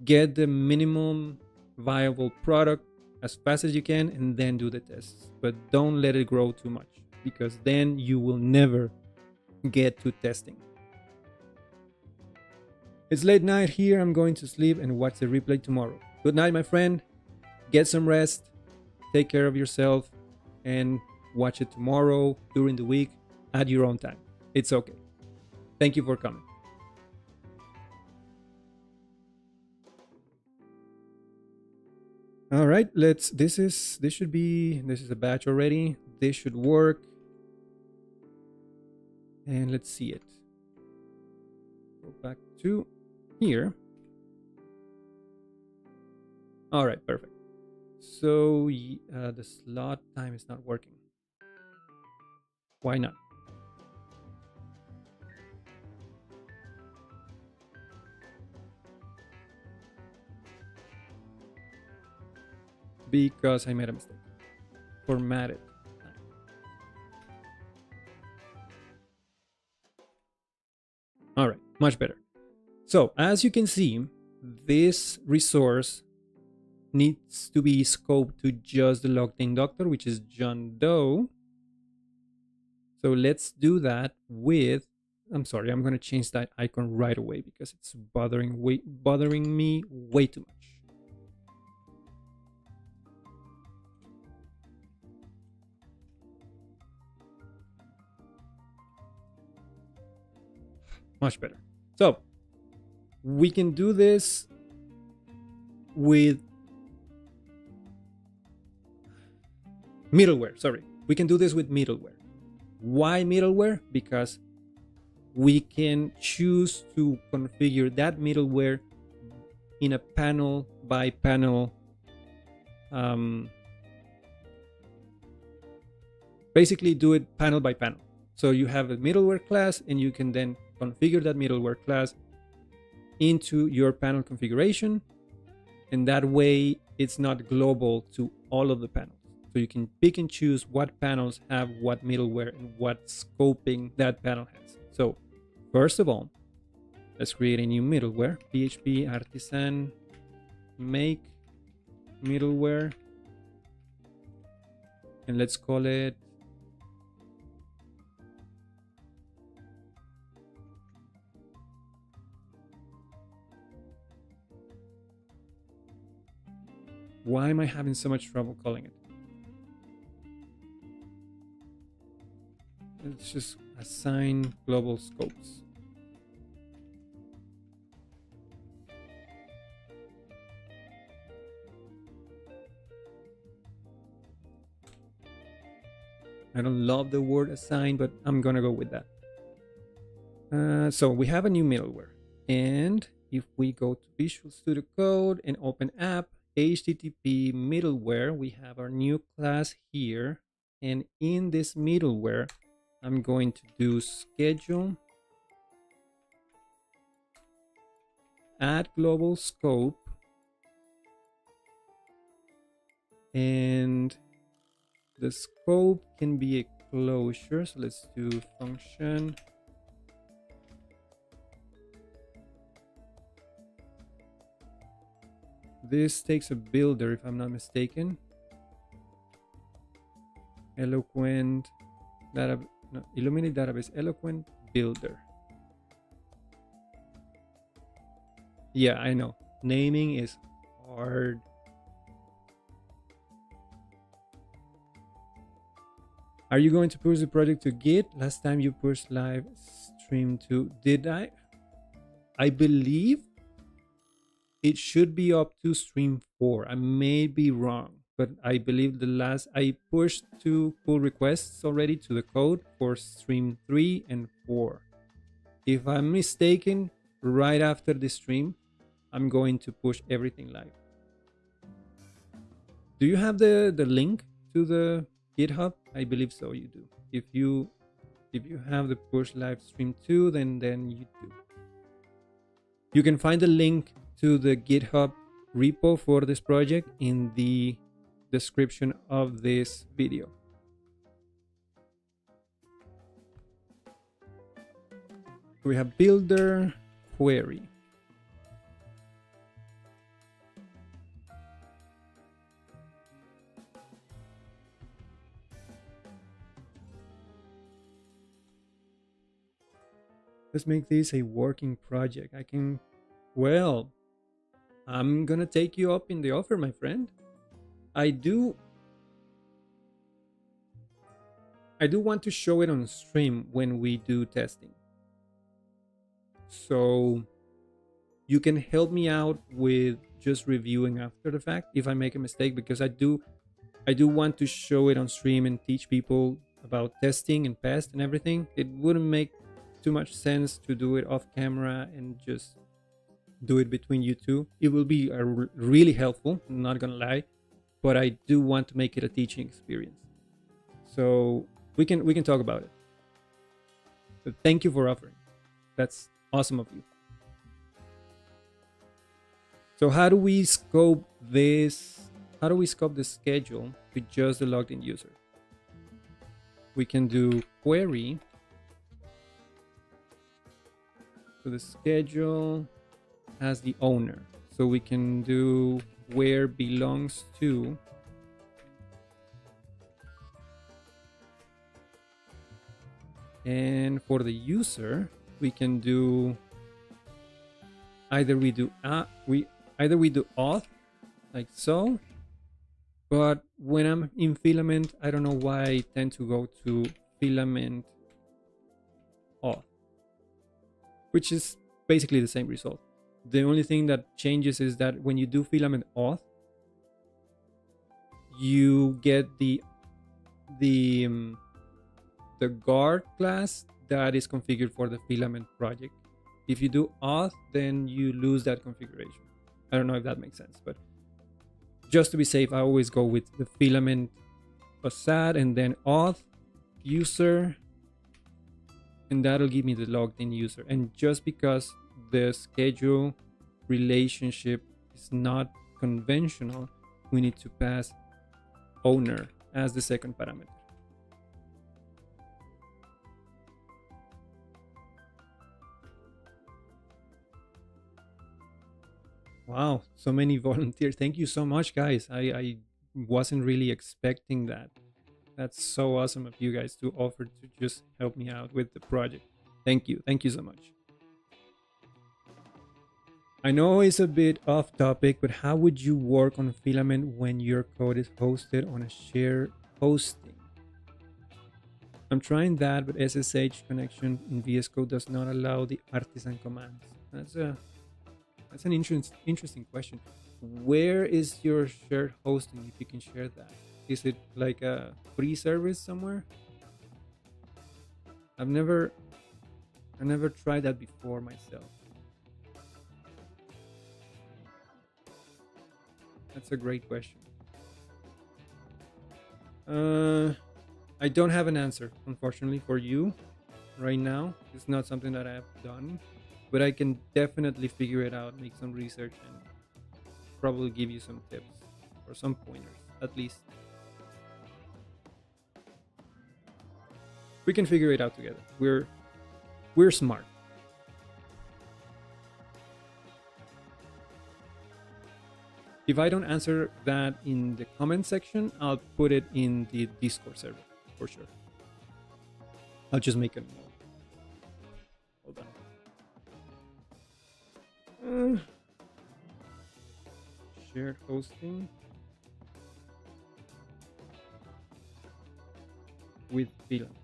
get the minimum viable product as fast as you can and then do the tests. But don't let it grow too much, because then you will never get to testing. It's late night here. I'm going to sleep and watch the replay tomorrow. Good night, my friend. Get some rest. Take care of yourself and watch it tomorrow, during the week, at your own time. It's okay. Thank you for coming. All right, this is a batch already. This should work. And let's see it. Go back to here. All right, perfect. So the slot time is not working. Why not? Because I made a mistake. Formatted. All right, much better. So as you can see, this resource needs to be scoped to just the logged in doctor, which is John Doe. So let's do that with, I'm sorry, I'm going to change that icon right away because it's bothering me way too much. Much better. So we can do this with middleware. Sorry, we can do this with middleware. Why middleware? Because we can choose to configure that middleware in a panel by panel, basically do it panel by panel. So you have a middleware class and you can then configure that middleware class into your panel configuration, and that way it's not global to all of the panels. So you can pick and choose what panels have what middleware and what scoping that panel has. So first of all, let's create a new middleware. PHP artisan make middleware, and let's call it why am I having so much trouble calling it? Let's just assign global scopes. I don't love the word assign, but I'm gonna go with that. So we have a new middleware, and if we go to Visual Studio Code and open app, HTTP middleware, we have our new class here, and in this middleware I'm going to do schedule add global scope, and the scope can be a closure. So let's do function this takes a builder, if I'm not mistaken. Eloquent database, no, Illuminate database, Eloquent builder. Yeah, I know. Naming is hard. Are you going to push the project to Git? Last time you pushed live stream to, did I? I believe it should be up to stream 4. I may be wrong, but I believe I pushed 2 pull requests already to the code for stream 3 and 4. If I'm mistaken, right after the stream, I'm going to push everything live. Do you have the link to the GitHub? I believe so. You do. If you have the push live stream 2, then you do. You can find the link to the GitHub repo for this project in the description of this video. We have builder query. Let's make this a working project. Well, I'm gonna take you up in the offer, my friend. I do want to show it on stream when we do testing. So you can help me out with just reviewing after the fact if I make a mistake, because I do want to show it on stream and teach people about testing and pest and everything. It wouldn't make too much sense to do it off camera and just do it between you two. It will be really helpful, I'm not gonna lie, but I do want to make it a teaching experience. So we can talk about it. But thank you for offering. That's awesome of you. So how do we scope this? How do we scope the schedule to just the logged in user? We can do query. So the schedule has the owner. So we can do where belongs to. And for the user, we can do either we do auth like so. But when I'm in Filament, I don't know why I tend to go to Filament auth, which is basically the same result. The only thing that changes is that when you do Filament auth, you get the guard class that is configured for the Filament project. If you do auth, then you lose that configuration. I don't know if that makes sense, but just to be safe, I always go with the Filament facade and then auth user, and that'll give me the logged in user. And just because the schedule relationship is not conventional, we need to pass owner as the second parameter. Wow, so many volunteers. Thank you so much, guys. I wasn't really expecting that. That's so awesome of you guys to offer to just help me out with the project. Thank you. Thank you so much. I know it's a bit off topic, but how would you work on Filament when your code is hosted on a shared hosting? I'm trying that, but SSH connection in VS Code does not allow the artisan commands. That's an interesting question. Where is your shared hosting, if you can share that? Is it like a free service somewhere? I never tried that before myself. That's a great question. I don't have an answer, unfortunately, for you right now. It's not something that I have done, but I can definitely figure it out, make some research, and probably give you some tips or some pointers, at least. We can figure it out together. We're smart. If I don't answer that in the comment section, I'll put it in the Discord server for sure. I'll just make a note. Hold on. Shared hosting with Filament.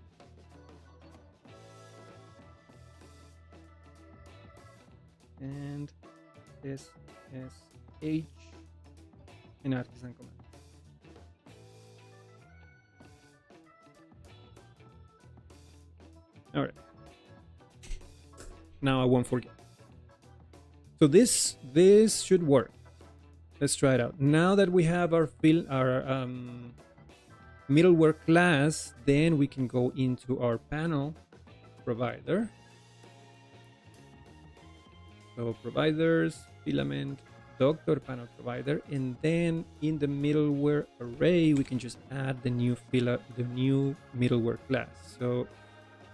and SSH and artisan command. All right. Now I won't forget. So this should work. Let's try it out. Now that we have our middleware class, then we can go into our panel provider. So providers, filament, doctor panel provider, and then in the middleware array, we can just add the new middleware class. So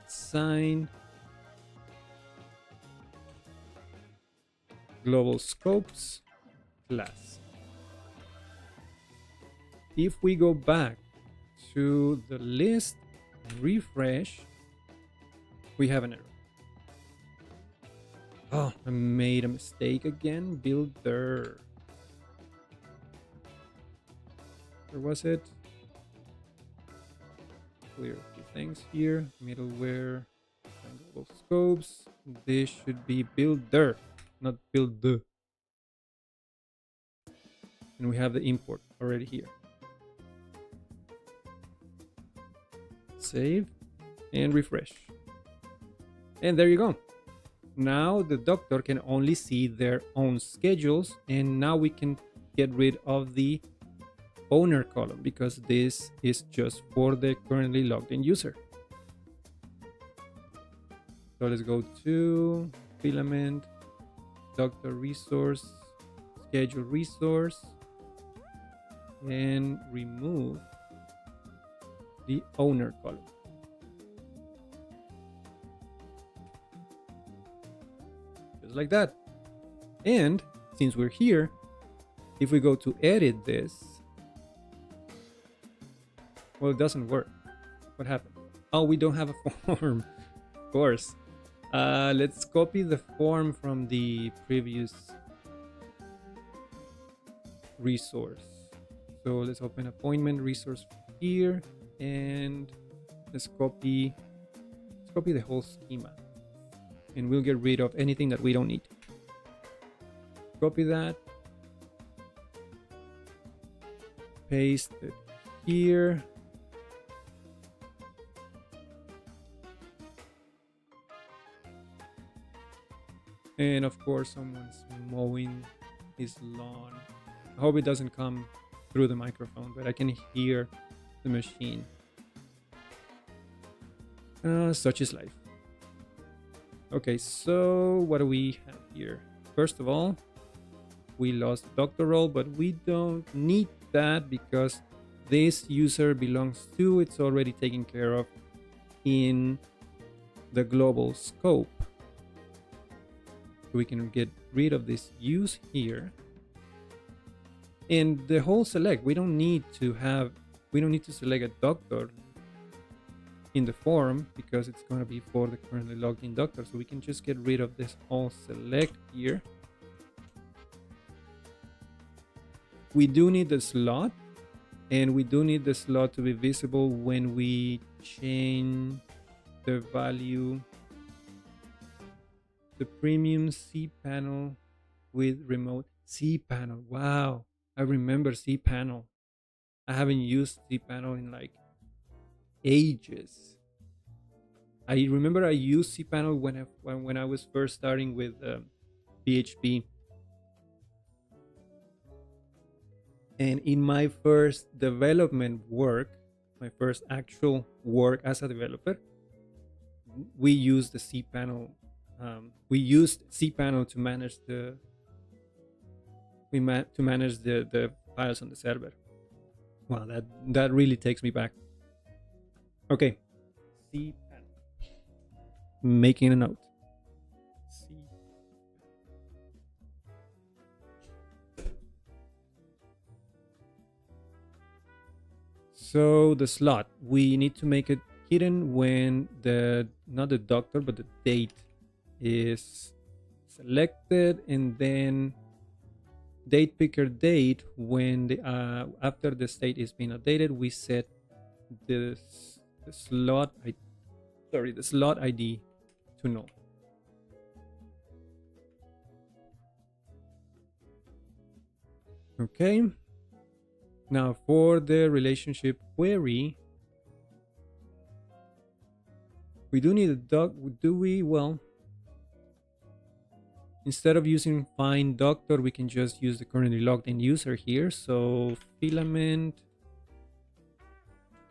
assign global scopes class. If we go back to the list and refresh, we have an error. Oh, I made a mistake again. Builder. Where was it? Clear a few things here. Middleware, global scopes. This should be builder, not builder. And we have the import already here. Save and refresh. And there you go. Now the doctor can only see their own schedules, and now we can get rid of the owner column because this is just for the currently logged in user. So let's go to filament, doctor resource, schedule resource, and remove the owner column. Just like that. And since we're here, if we go to edit this, well, it doesn't work. What happened? Oh, we don't have a form. Of course. Let's copy the form from the previous resource. So let's open appointment resource here, and let's copy the whole schema, and we'll get rid of anything that we don't need. Copy that, paste it here. And of course, someone's mowing his lawn. I hope it doesn't come through the microphone, but I can hear the machine. Such is life. Okay, so what do we have here? First of all, we lost the doctor role, but we don't need that because this user belongs to, it's already taken care of in the global scope. So we can get rid of this use here. And the whole select, we don't need to select a doctor in the form because it's going to be for the currently logged in doctor. So we can just get rid of this whole select here. We do need the slot, and we do need the slot to be visible when we change the value, the premium cPanel with remote cPanel. Wow, I remember cPanel. I haven't used cPanel in like ages. I remember I used cPanel when I was first starting with PHP. And in my first development work, my first actual work as a developer, we used the cPanel. We used cPanel to manage the files on the server. Wow, that really takes me back. Okay, cPanel. Making a note. So the slot, we need to make it hidden when not the doctor, but the date is selected, and then date picker date when after the state is being updated, we set the slot ID, the slot ID to null. Okay. Now for the relationship query, we do need a doc. Do we? Well, instead of using find doctor, we can just use the currently logged in user here. So filament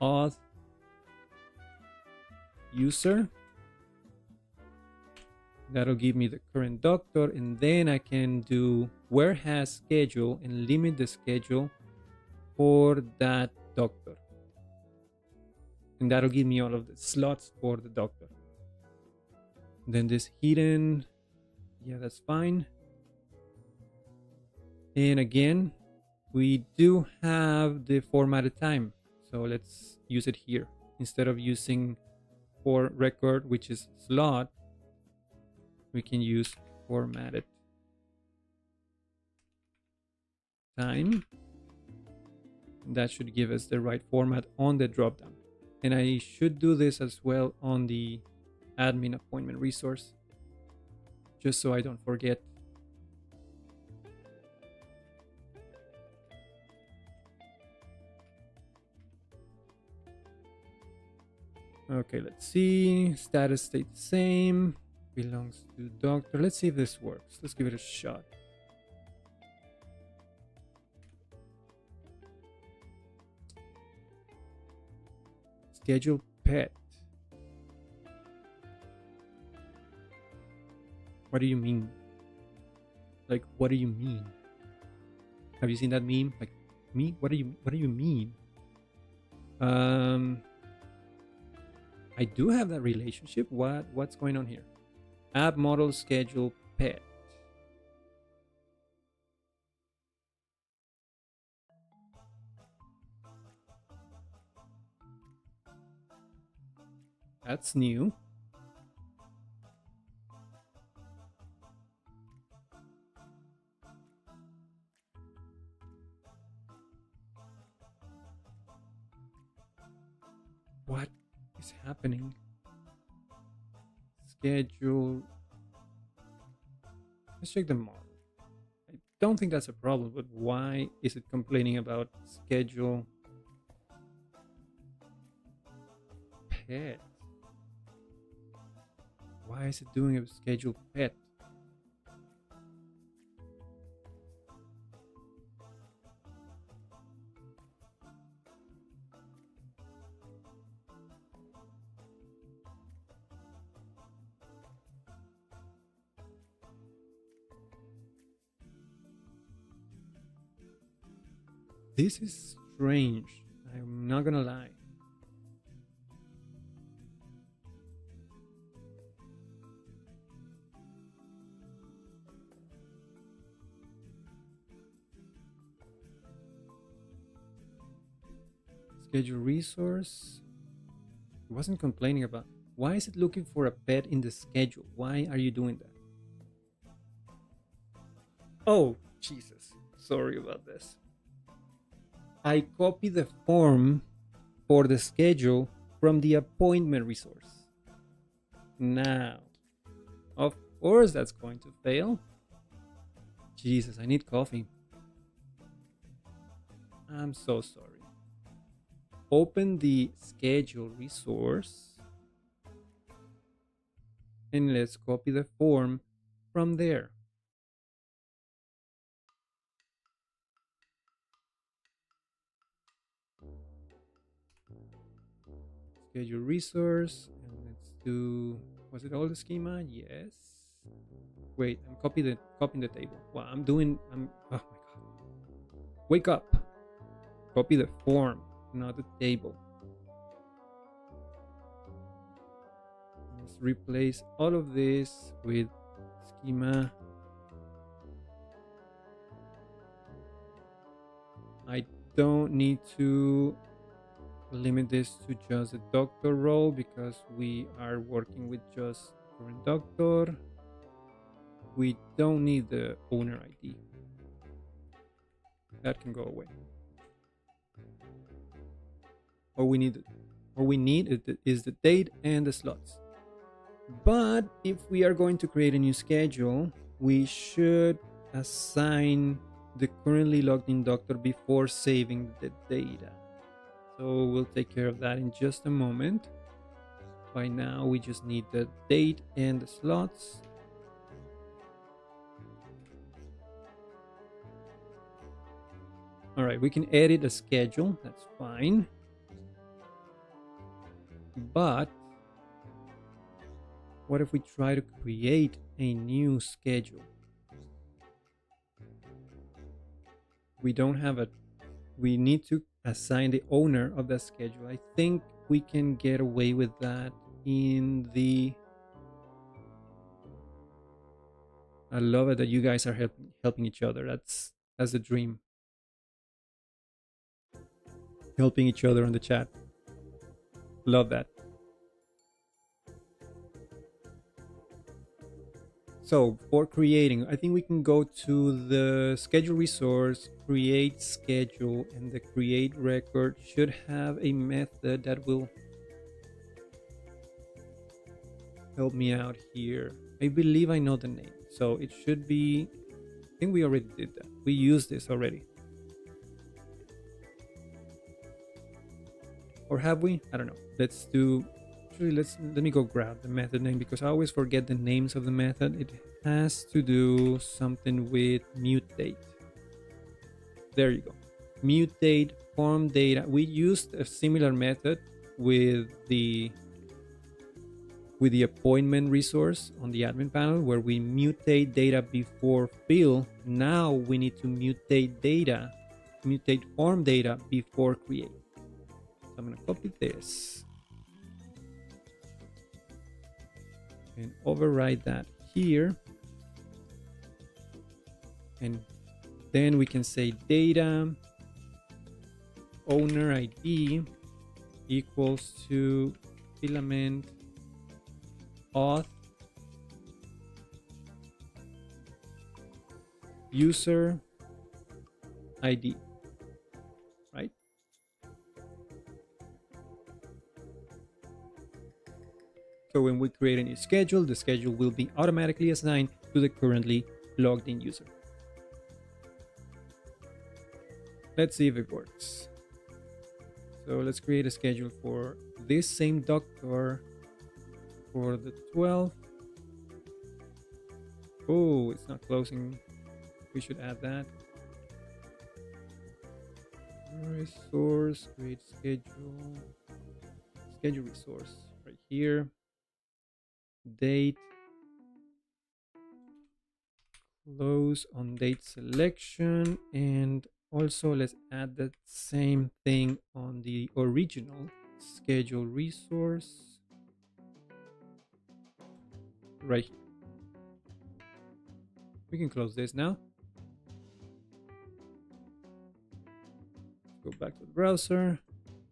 auth user. That'll give me the current doctor, and then I can do where has schedule and limit the schedule for that doctor. And that'll give me all of the slots for the doctor. And then this hidden, yeah, that's fine. And again, we do have the formatted time. So let's use it here. Instead of using for record, which is slot, we can use formatted time. That should give us the right format on the dropdown. And I should do this as well on the admin appointment resource, just so I don't forget. Okay, let's see. Status stayed the same. Belongs to doctor. Let's see if this works. Let's give it a shot. Schedule pet. What do you mean? Like, what do you mean? Have you seen that meme? Like, me? What do you mean? I do have that relationship. What's going on here? App model schedule pet. That's new. What is happening? Schedule. Let's check the model. I don't think that's a problem, but why is it complaining about schedule pet? Why is it doing a schedule pet? This is strange. I'm not gonna lie. Schedule resource. It wasn't complaining about. Why is it looking for a pet in the schedule? Why are you doing that? Oh, Jesus. Sorry about this. I copy the form for the schedule from the appointment resource. Now, of course that's going to fail. Jesus, I need coffee. I'm so sorry. Open the schedule resource and let's copy the form from there. Schedule resource, and let's do, was it all the schema? Yes. Wait, I'm copying the table. Well, oh my god. Wake up. Copy the form, not the table. Let's replace all of this with schema. I don't need to limit this to just the doctor role because we are working with just current doctor. We don't need the owner ID. That can go away. All we need is the date and the slots. But if we are going to create a new schedule, we should assign the currently logged in doctor before saving the data. So we'll take care of that in just a moment. By now, we just need the date and the slots. All right, we can edit a schedule. That's fine. But what if we try to create a new schedule? We don't have a, we need to assign the owner of the schedule. I think we can get away with that in the, I love it that you guys are helping each other. That's the dream. Helping each other on the chat. Love that. So for creating, I think we can go to the schedule resource, create schedule, and the create record should have a method that will help me out here. I believe I know the name. So it should be, I think we already did that. We used this already. Or have we? I don't know. Let's do, actually, let me go grab the method name because I always forget the names of the method. It has to do something with mutate. There you go. Mutate form data. We used a similar method with the appointment resource on the admin panel where we mutate data before fill. Now we need to mutate form data before create. So I'm going to copy this and override that here. And then we can say data owner ID equals to filament auth user ID, right? So when we create a new schedule, the schedule will be automatically assigned to the currently logged in user. Let's see if it works. So let's create a schedule for this same doctor for the 12th. Oh, it's not closing. We should add that. Resource, create schedule. Schedule resource right here. Date. Close on date selection. And also let's add that same thing on the original schedule resource. Right here. We can close this now. Go back to the browser,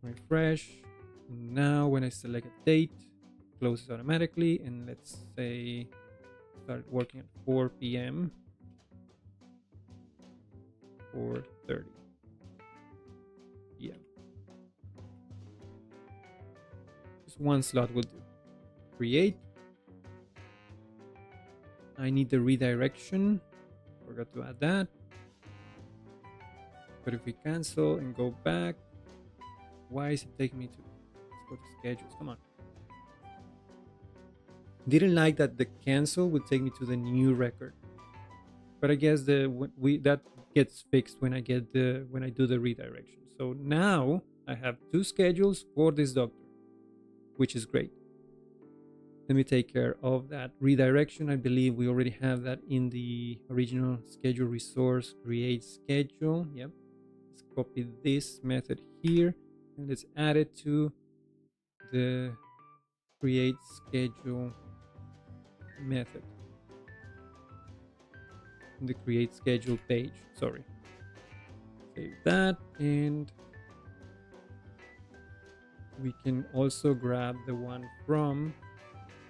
refresh. Now when I select a date, it closes automatically, and let's say start working at 4 p.m. 4:30 p.m. Just one slot will do. Create. I need the redirection. Forgot to add that. But if we cancel and go back, why is it taking me to? Let's go to schedules. Come on. Didn't like that the cancel would take me to the new record. But I guess that gets fixed when I do the redirection. So now I have two schedules for this doctor, which is great. Let me take care of that redirection. I believe we already have that in the original schedule resource, create schedule. Yep. Let's copy this method here and let's add it to the create schedule method. The create schedule page. Sorry. Save that, and we can also grab the one from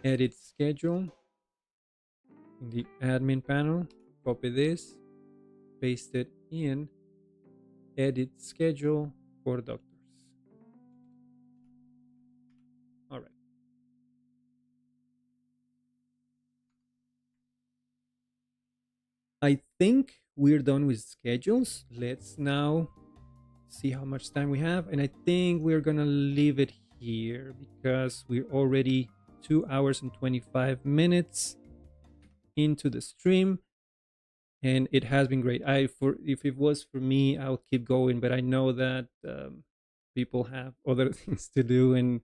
edit schedule in the admin panel. Copy this, paste it in edit schedule for doctors. All right. I think we're done with schedules. Let's now see how much time we have, and I think we're gonna leave it here because we're already 2 hours and 25 minutes into the stream, and it has been great. If it was for me, I'll keep going, but I know that people have other things to do, and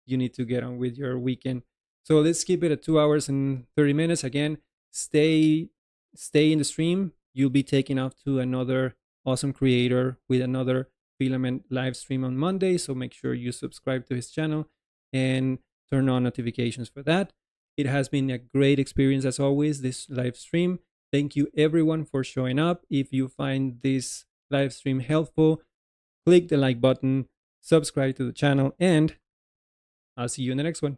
you need to get on with your weekend. So let's keep it at 2 hours and 30 minutes. Again, stay in the stream. You'll be taken off to another awesome creator with another Filament live stream on Monday. So make sure you subscribe to his channel and turn on notifications for that. It has been a great experience as always, this live stream. Thank you everyone for showing up. If you find this live stream helpful, click the like button, subscribe to the channel, and I'll see you in the next one.